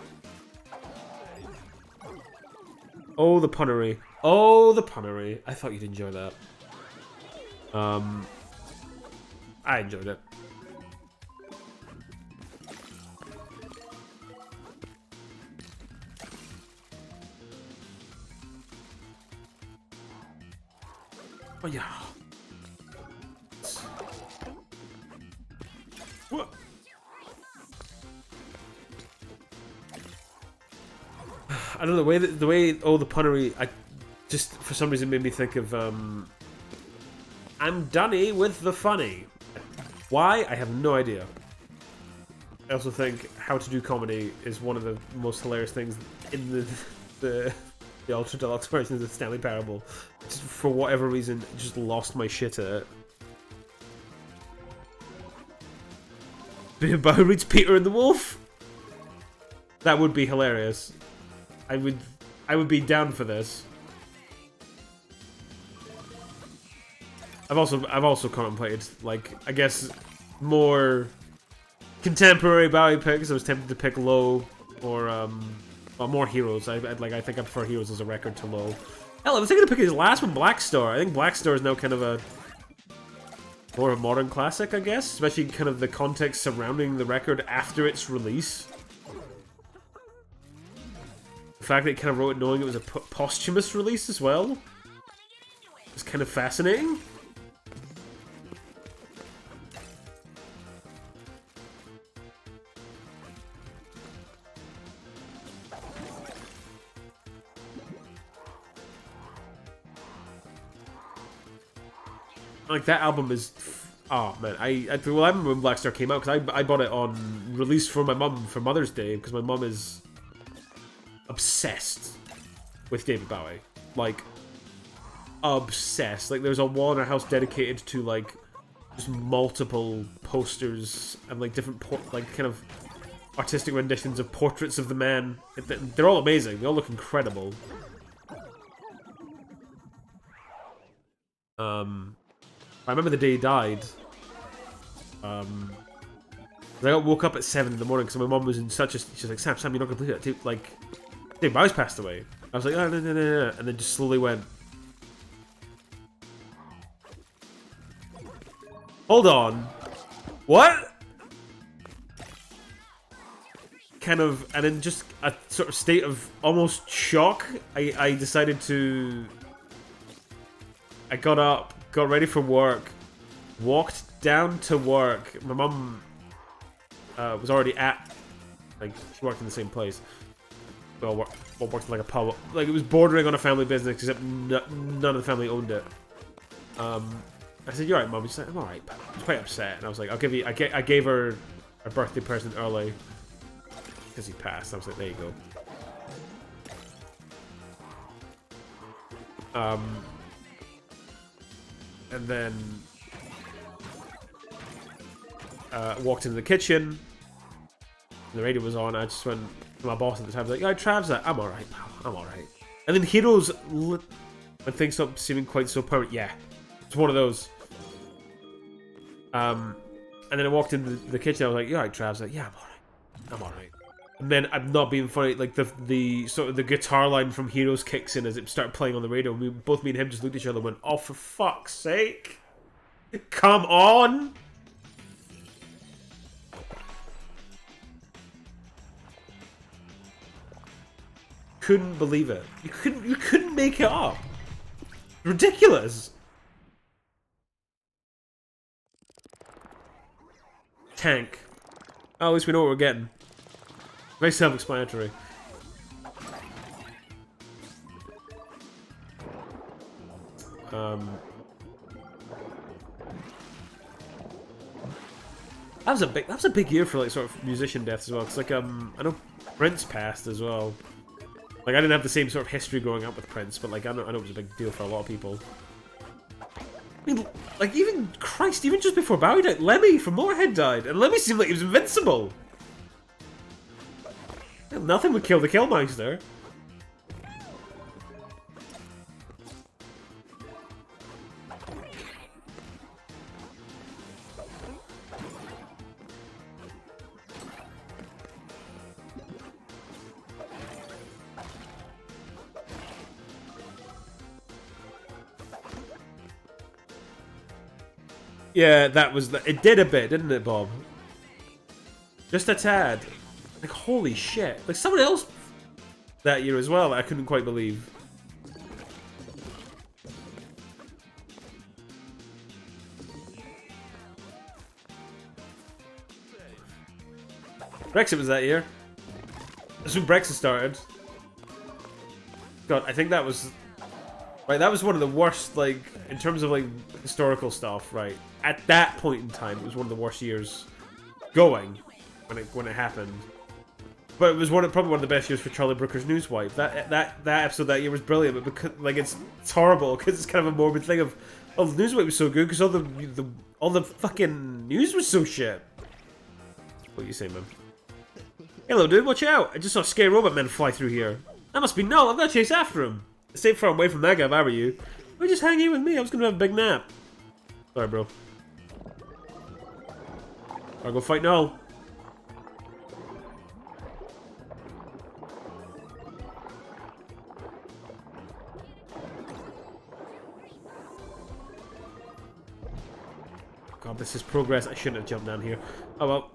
Oh, the punnery. Oh, the punnery. I thought you'd enjoy that. I enjoyed it. Oh yeah. What? I don't know the way oh the punnery I just for some reason made me think of I'm Dunny with the funny. Why? I have no idea. I also think how to do comedy is one of the most hilarious things in the Ultra Deluxe version of the Stanley Parable. Just for whatever reason, just lost my shit at it. But who reads Peter and the Wolf? That would be hilarious. I would be down for this. I've also contemplated, like, I guess more contemporary Bowie picks. I was tempted to pick Low or well, more Heroes. I think I prefer Heroes as a record to Low. Hell, I was thinking to pick his last one, Black Star. I think Black Star is now kind of a more of a modern classic, I guess, especially kind of the context surrounding the record after its release. The fact that it kind of wrote it knowing it was a posthumous release as well is kind of fascinating. Like, that album is... Oh, man. I remember when Black Star came out, because I bought it on release for my mum for Mother's Day, because my mum is obsessed with David Bowie. Like, obsessed. Like, there's a wall in our house dedicated to, like, just multiple posters and, like, different, like, kind of artistic renditions of portraits of the man. They're all amazing. They all look incredible. I remember the day he died. I woke up at 7 in the morning because my mom was in such a... She's like, Sam, you're not going to believe it. Like, Dave Bowie's passed away. I was like, oh, no. And then just slowly went... Hold on. What? Kind of... And in just a sort of state of almost shock, I decided to... I got up, got ready for work, walked down to work. My mum was already at, like, she worked in the same place. Well, worked in like a pub. Like, it was bordering on a family business, except none of the family owned it. I said, "You alright, Mum?" She's like, "I'm alright, pal." I was quite upset, and I was like, "I'll give you." I gave her a birthday present early because he passed. I was like, "There you go." And then walked into the kitchen. The radio was on. I just went to my boss at the time. I was like, "Yeah, Trav's that." "I'm alright, pal. I'm alright." And then Heroes, when things stopped seeming quite so permanent. Yeah, it's one of those. And then I walked into the kitchen. I was like, "Yeah, alright, Trav's like, yeah, I'm alright. I'm alright." And then I'm not being funny. Like the sort of the guitar line from Heroes kicks in as it started playing on the radio. And both me and him just looked at each other and went, "Oh, for fuck's sake! Come on!" Couldn't believe it. You couldn't make it up. Ridiculous. Tank. Oh, at least we know what we're getting. Very self-explanatory. That was a big year for like sort of musician deaths as well. Cause like I know Prince passed as well. Like I didn't have the same sort of history growing up with Prince, but like I know it was a big deal for a lot of people. I mean, like even Christ, even just before Bowie died, Lemmy from Motorhead died, and Lemmy seemed like he was invincible. Nothing would kill the Killmeister. Yeah, that was it did a bit, didn't it, Bob? Just a tad. Like, holy shit. Like, someone else that year as well, I couldn't quite believe. Brexit was that year. That's when Brexit started. God, I think that was... Right, that was one of the worst, like, in terms of, like, historical stuff, right? At that point in time, it was one of the worst years going when it happened. But it was probably one of the best years for Charlie Brooker's Newswipe. That episode that year was brilliant, but because, like, it's horrible because it's kind of a morbid thing of, oh, the Newswipe was so good because all the fucking news was so shit. What do you say, man? Hello, dude. Watch out! I just saw scary robot men fly through here. That must be Null. I've got to chase after him. Stay far away from that guy if I were you. Why just hang here with me? I was gonna have a big nap. Sorry, bro. I'll go fight Null. God, this is progress. I shouldn't have jumped down here. Oh well.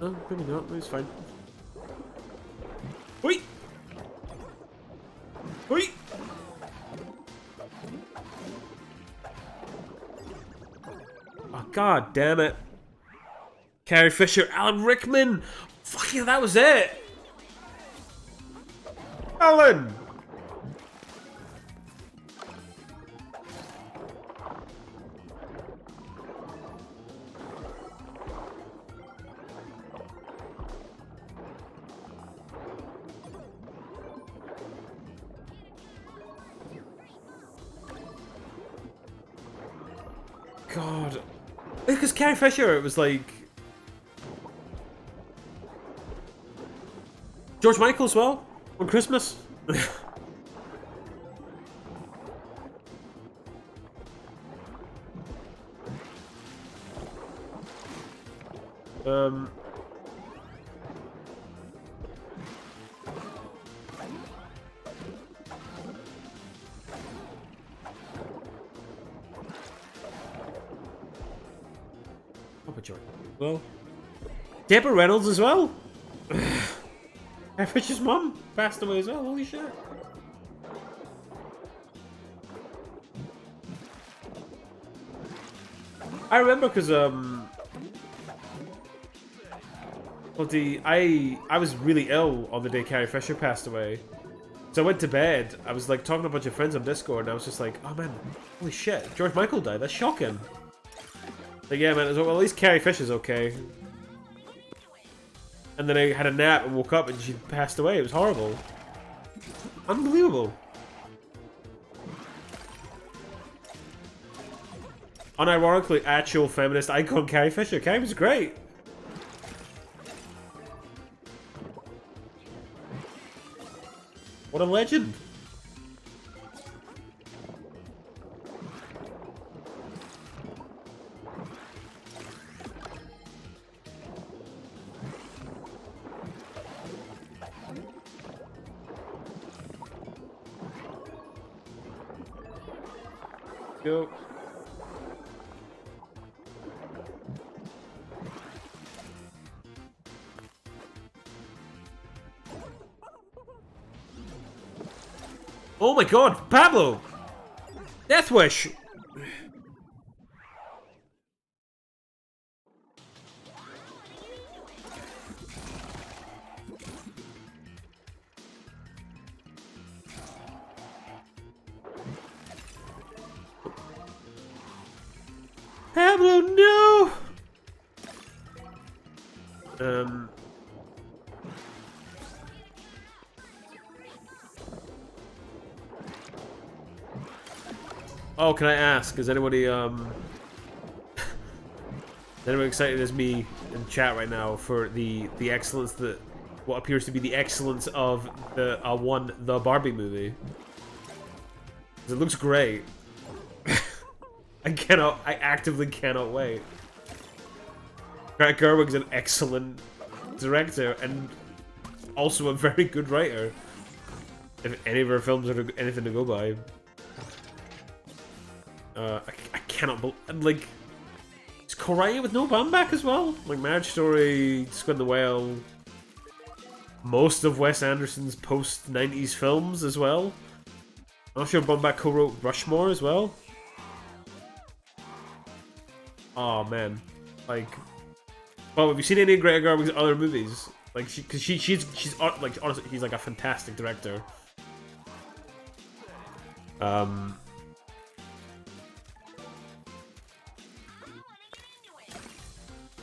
Oh, maybe not. It's fine. Wait! Wait! Oh, god damn it. Carrie Fisher, Alan Rickman! Fuck yeah, that was it! Alan! God. Because Carrie Fisher, it was like... George Michael as well, on Christmas. Well, Deborah Reynolds as well. Carrie Fisher's mum passed away as well. Holy shit! I remember because well, I was really ill on the day Carrie Fisher passed away, so I went to bed. I was like talking to a bunch of friends on Discord, and I was just like, "Oh man, holy shit! George Michael died. That's shocking." Like, yeah, man, well, at least Carrie Fisher's okay. And then I had a nap and woke up and she passed away. It was horrible. Unbelievable. Unironically, actual feminist icon Carrie Fisher. Carrie was great. What a legend. Go. Oh my god, Pablo! Death Wish! Pablo, no! Oh, can I ask, is anybody excited as me in chat right now for the excellence that what appears to be the excellence of the Barbie movie? 'Cause it looks great. I actively cannot wait. Greta Gerwig's an excellent director and also a very good writer. If any of her films are anything to go by. I cannot believe, like, is Korea with no Baumbach as well? Like Marriage Story, Squid and the Whale, most of Wes Anderson's post-90s films as well. I'm not sure Baumbach co-wrote Rushmore as well. Oh man, like, well, have you seen any of Greta Gerwig's other movies? Like, she's like, honestly, he's like a fantastic director.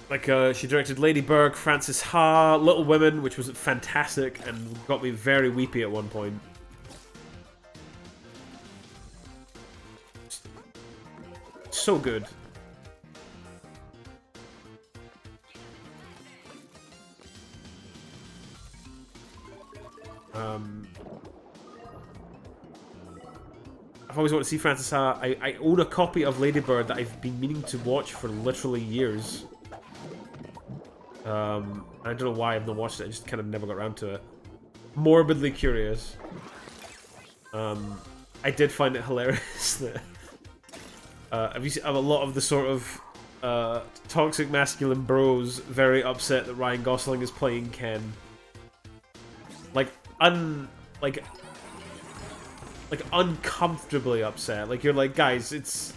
Like, she directed Lady Bird, Frances Ha, Little Women, which was fantastic and got me very weepy at one point. So good. I've always wanted to see Frances Ha. I own a copy of Lady Bird that I've been meaning to watch for literally years. I don't know why I've not watched it, I just kind of never got around to it. Morbidly curious. I did find it hilarious that have you seen a lot of the sort of toxic masculine bros very upset that Ryan Gosling is playing Ken. Like uncomfortably upset. Like, you're like, guys, it's,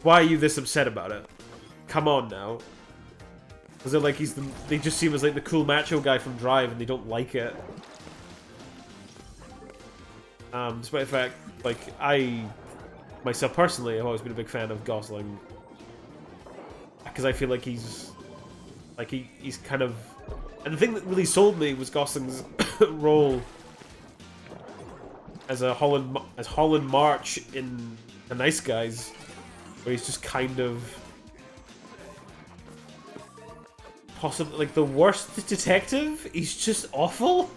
why are you this upset about it? Come on now. Because they're like, they just see him as like the cool macho guy from Drive and they don't like it. Despite the fact, like, I myself personally have always been a big fan of Gosling. Because I feel like he's kind of, and the thing that really sold me was Gosling's role as Holland March in The Nice Guys, where he's just kind of possibly like the worst detective. He's just awful.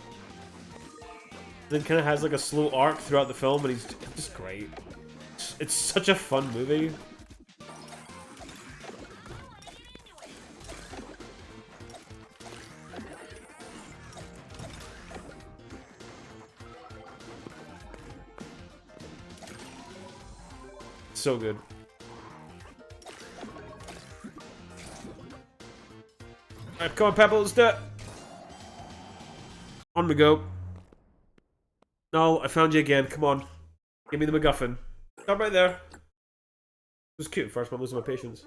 Then kind of has like a slow arc throughout the film, and he's just great. It's such a fun movie. So good. Alright, come on, Pebble, let's do it. On we go. No, I found you again. Come on. Give me the MacGuffin. Stop right there. It was cute first, but I'm losing my patience.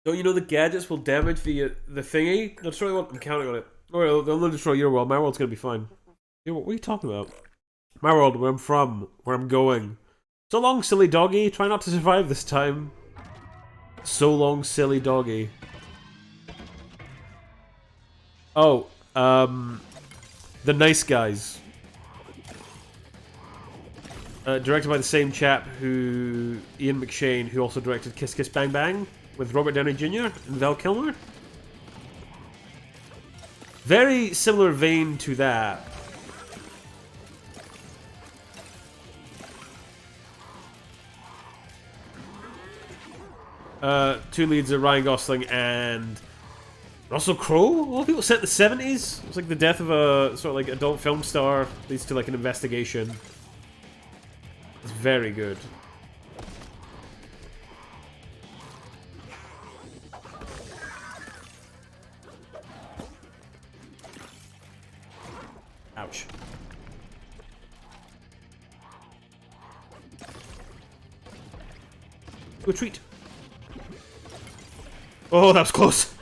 Don't you know the gadgets will damage the thingy? No, destroy what I'm counting on it. Alright, they'll not destroy your world. My world's gonna be fine. What are you talking about? My world, where I'm from, where I'm going. So long, silly doggy. Try not to survive this time. So long, silly doggy. Oh, The Nice Guys. Directed by the same chap who... Ian McShane, who also directed Kiss Kiss Bang Bang with Robert Downey Jr. and Val Kilmer. Very similar vein to that. Two leads are Ryan Gosling and Russell Crowe. A lot of people set in the 70s. It's like the death of a sort of like adult film star leads to like an investigation. It's very good. Ouch. Good treat. Oh, that was close.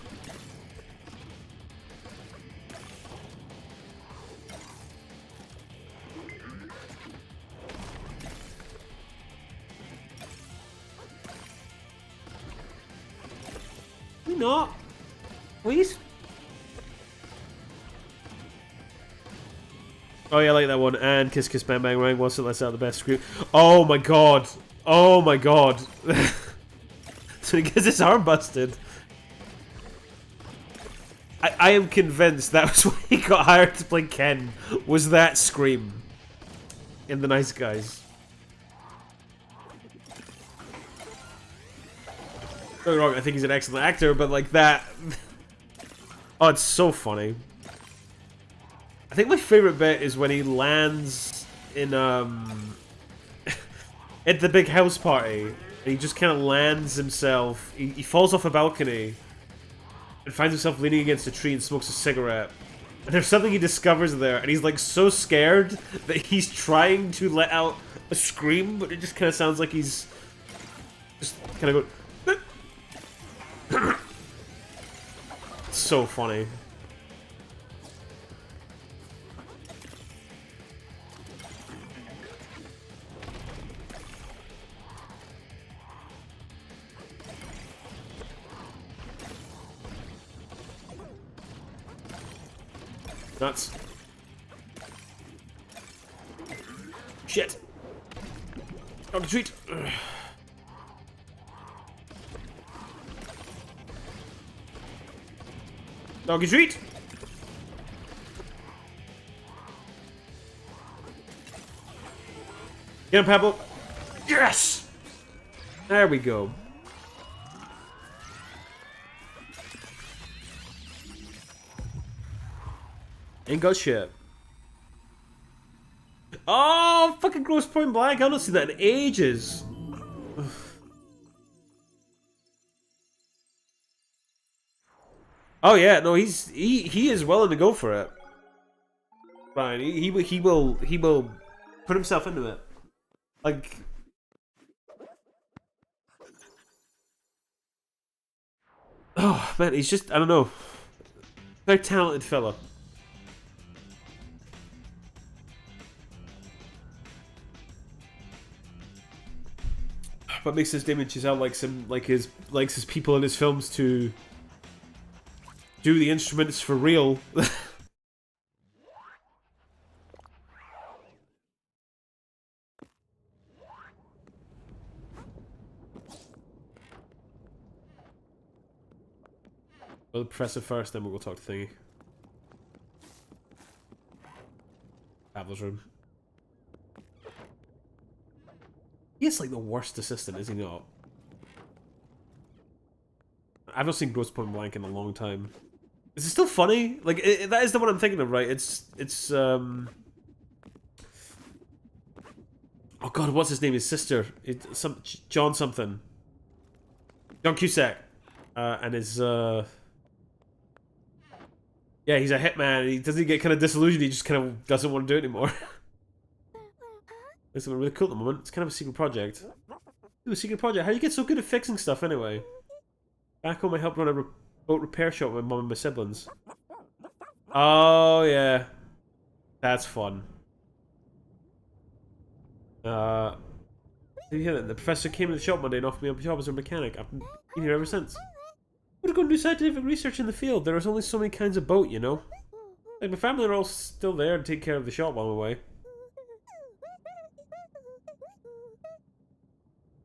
not? Please? Oh yeah, I like that one. And Kiss Kiss Bang Bang Bang. What's it? Let's out the best scream. Oh my god. Oh my god. So he gets his arm busted. I am convinced that was why he got hired to play Ken. Was that scream in The Nice Guys? Don't get me wrong, I think he's an excellent actor, but like that. Oh, it's so funny. I think my favorite bit is when he lands in at the big house party, and he just kind of lands himself. He falls off a balcony and finds himself leaning against a tree and smokes a cigarette. And there's something he discovers there, and he's like so scared that he's trying to let out a scream, but it just kind of sounds like he's just kind of going. It's so funny. Nuts. Shit. Doggy treat. Doggy treat. Get him, Pablo. Yes! There we go. Ain't got shit. Oh, fucking Gross Point Blank. I've not seen that in ages. Oh yeah, no, he is willing to go for it. Fine, he will put himself into it. Like, oh man, he's just, I don't know, very talented fella. What makes his Damien Chazelle likes his people in his films to do the instruments for real. Well, the professor first, then we'll go talk to Thingy. Pablo's room. He is like the worst assistant, is he not? I've not seen Gross Point Blank in a long time. Is it still funny? Like, that is the one I'm thinking of, right? It's oh god, what's his name? His sister. John something. John Cusack. And his, yeah, he's a hitman. He doesn't get kind of disillusioned. He just kind of doesn't want to do it anymore. It's really cool at the moment. It's kind of a secret project. Ooh, a secret project. How do you get so good at fixing stuff anyway? Back home, I helped run a boat repair shop with my mum and my siblings. Oh yeah, that's fun. Did you hear that? The professor came to the shop one day and offered me a job as a mechanic. I've been here ever since. I'm gonna go do scientific research in the field. There is only so many kinds of boat, you know. Like, my family are all still there to take care of the shop while I'm away.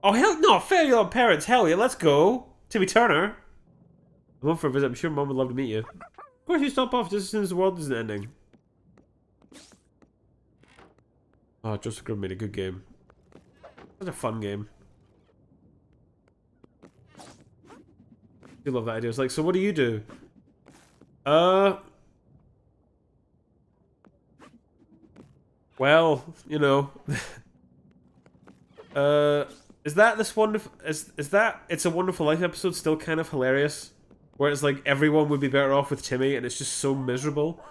Oh hell no! Fair your parents, hell yeah, let's go! Timmy Turner! I'm home for a visit, I'm sure Mum would love to meet you. Of course you stop off just as soon as the world isn't ending. Oh, Joseph Grimm made a good game. That's a fun game. I love that idea. It's like, so what do you do? Well, you know. Is that this wonderful? Is that It's a Wonderful Life episode still kind of hilarious? Where it's like everyone would be better off with Timmy, and it's just so miserable.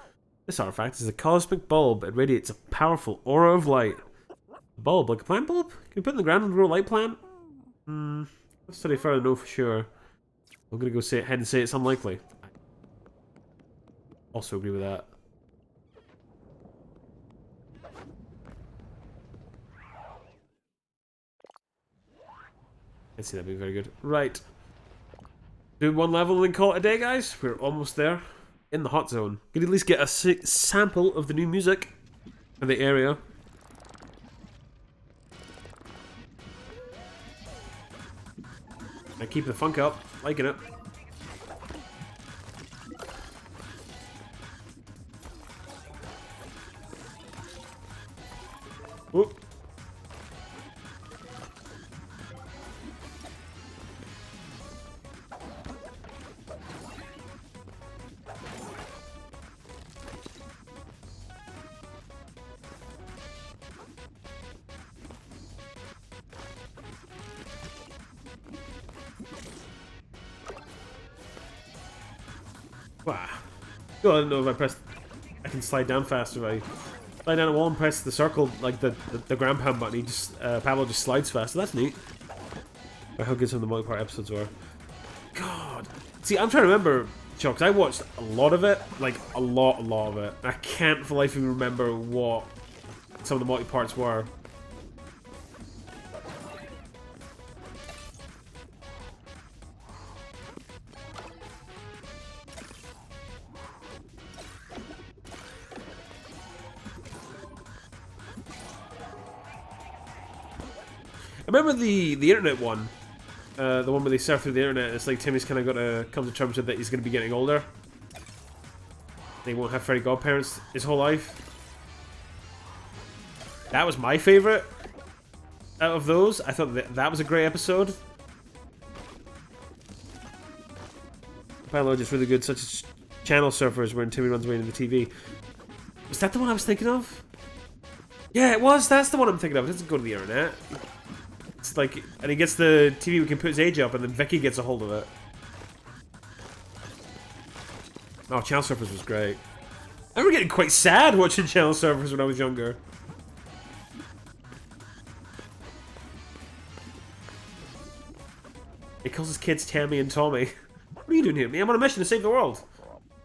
This artifact is a cosmic bulb. It radiates a powerful aura of light. A bulb, like a plant bulb? Can you put it in the ground and grow a light plant? Let's study further to know for sure. I'm gonna go ahead and say it's unlikely. Also agree with that. I see that being very good. Right. Do one level and then call it a day, guys. We're almost there. In the hot zone. Could at least get a sample of the new music in the area. I keep the funk up. Liking it. Whoop. Wow. Oh, I don't know if I press. I can slide down faster if I slide down a wall and press the circle, like the ground pound button. He just Pablo just slides faster. That's neat. Or how good some of the multi-part episodes were. God. See, I'm trying to remember, Chuck, 'cause I watched a lot of it, like a lot of it. I can't for life of me remember what some of the multi-parts were. I remember the internet one, the one where they surf through the internet. It's like Timmy's kind of got to come to terms with that he's going to be getting older. They won't have fairy godparents his whole life. That was my favorite out of those. I thought that was a great episode. Biology is really good, such as channel surfers when Timmy runs away into the TV. Was that the one I was thinking of? Yeah, it was. That's the one I'm thinking of. It doesn't go to the internet. It's like, and he gets the TV, we can put his age up, and then Vicky gets a hold of it. Oh, Channel Surfers was great. I remember getting quite sad watching Channel Surfers when I was younger. He calls his kids Tammy and Tommy. What are you doing here? Me, I'm on a mission to save the world.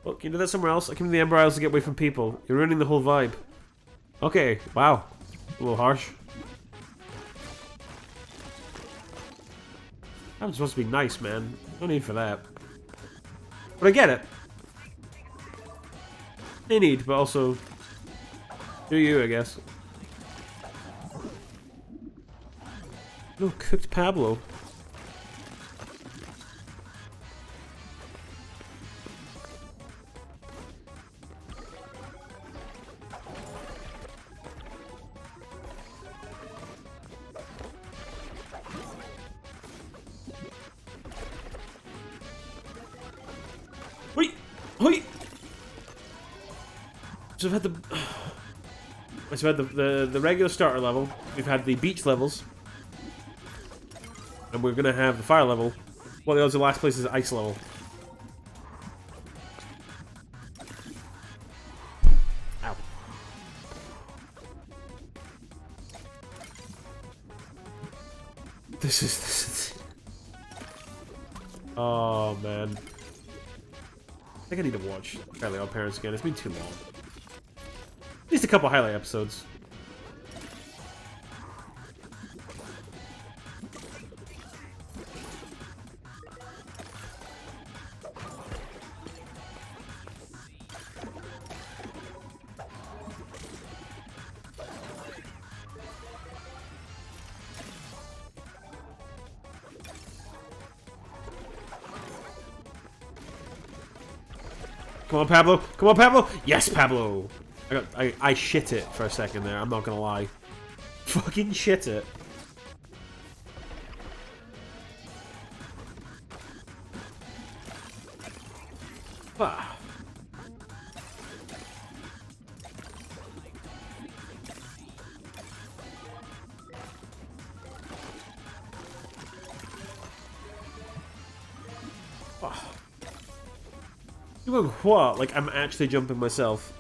Well, can you do that somewhere else? I came to the Ember Isles to get away from people. You're ruining the whole vibe. Okay, wow. A little harsh. That was supposed to be nice, man. No need for that. But I get it. They need, but also do you, I guess. No, cooked Pablo. So we've had the regular starter level, we've had the beach levels, and we're gonna have the fire level. Well, the last place is ice level. Ow. This is... Oh, man. I think I need to watch Fairly Odd Parents again. It's been too long. At least a couple highlight episodes. Come on, Pablo! Come on, Pablo! Yes, Pablo! I shit it for a second there, I'm not gonna lie. Fucking shit it. Ah. Ah. What? Like, I'm actually jumping myself.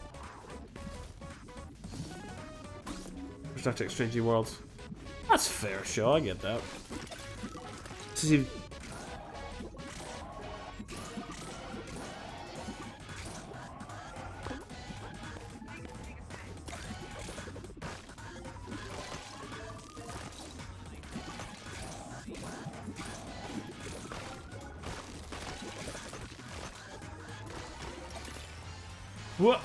Start to exchange worlds. That's fair, sure, I get that. This is even... What?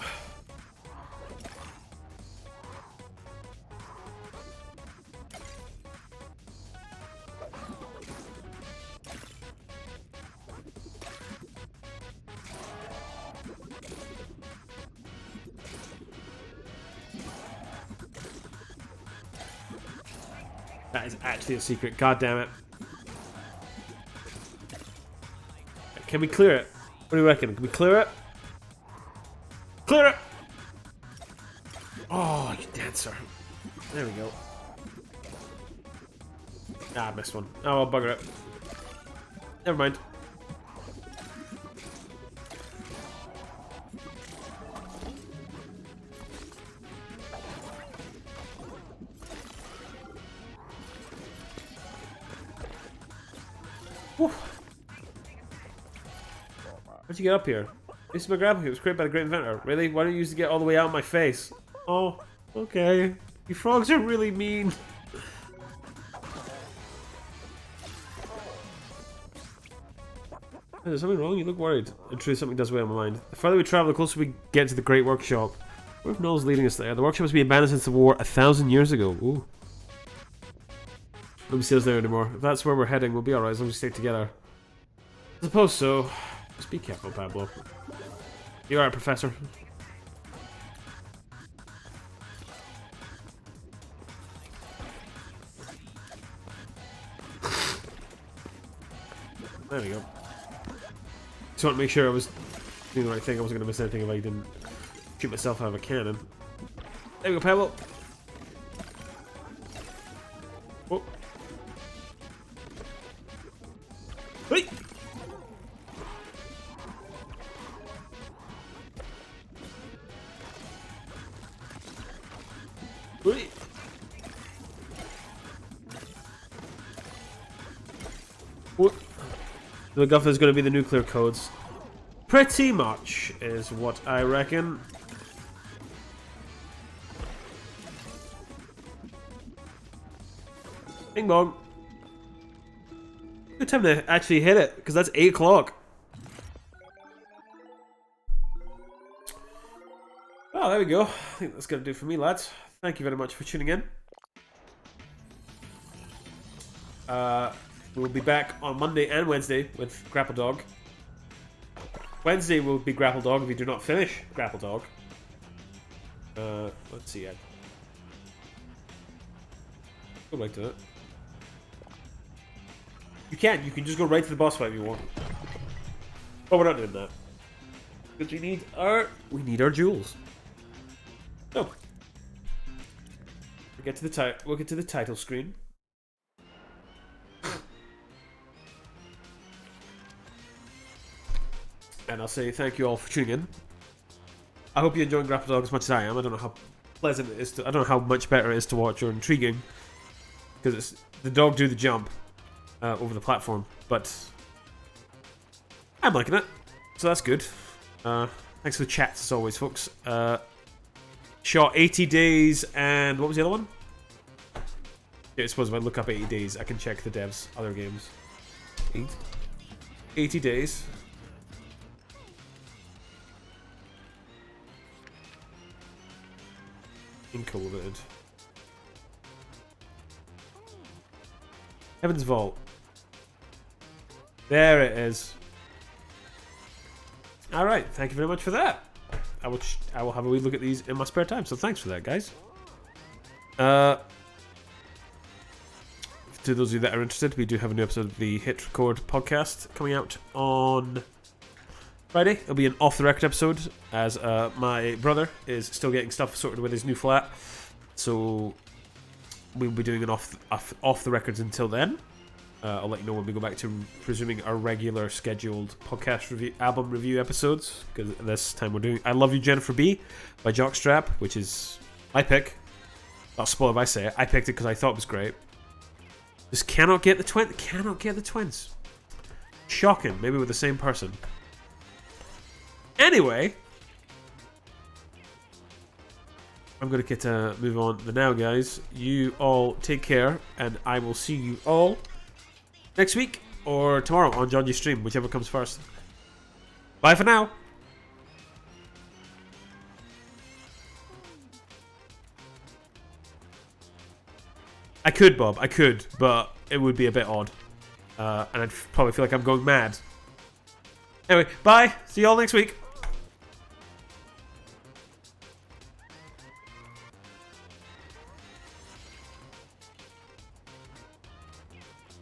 That is actually a secret. God damn it. Can we clear it? What do you reckon? Can we clear it? Clear it! Oh, you dancer. There we go. Ah, I missed one. Oh, well, bugger it. Never mind. Whew. How'd you get up here? This is my grapple. It was created by a great inventor. Really? Why don't you use to get all the way out of my face? Oh, okay. You frogs are really mean. Is something wrong? You look worried. In truth, something does weigh on my mind. The further we travel, the closer we get to the Great Workshop. What if Noel's leading us there? The workshop has been abandoned since the war 1,000 years ago. Ooh. Nobody sees us there anymore. If that's where we're heading, we'll be alright as long as we stay together. I suppose so. Just be careful, Pablo. You alright, Professor? There we go. Just want to make sure I was doing the right thing. I wasn't going to miss anything if I didn't shoot myself out of a cannon. There we go, Pablo. Oh. Wait. Wait. What? The MacGuffin is going to be the nuclear codes. Pretty much is what I reckon. Bing bong. Good time to actually hit it, because that's 8 o'clock. Oh, there we go. I think that's going to do it for me, lads. Thank you very much for tuning in. We'll be back on Monday and Wednesday with Grapple Dog. Wednesday will be Grapple Dog if we do not finish Grapple Dog. Let's see. Go right to it. You can just go right to the boss fight if you want. But we're not doing that. Because we need our jewels. So we'll get to the title screen. And I'll say thank you all for tuning in. I hope you enjoyed Grapple Dog as much as I am. I don't know how pleasant it is to. I don't know how much better it is to watch or intriguing, because it's the dog do the jump over the platform. But I'm liking it, so that's good. Thanks for the chats as always, folks. Shot 80 days and what was the other one? Yeah, I suppose if I look up 80 days, I can check the devs' other games. 80 days. Included. Heaven's Vault. There it is. Alright, thank you very much for that. I will have a wee look at these in my spare time, so thanks for that, guys. To those of you that are interested, we do have a new episode of the Hit Record podcast coming out on Friday. It'll be an off-the-record episode, as my brother is still getting stuff sorted with his new flat. So we'll be doing an off the records until then. I'll let you know when we go back to resuming our regular scheduled podcast album review episodes. Because this time we're doing I Love You, Jennifer B by Jockstrap, which is my pick. I'll spoil if I say it. I picked it because I thought it was great. Just cannot get the twins. Shocking. Maybe with the same person. Anyway, I'm going to get to move on to now, guys. You all take care, and I will see you all next week or tomorrow on Johnny's stream, whichever comes first. Bye for now. I could, Bob. I could, but it would be a bit odd. And I'd probably feel like I'm going mad. Anyway, bye. See you all next week.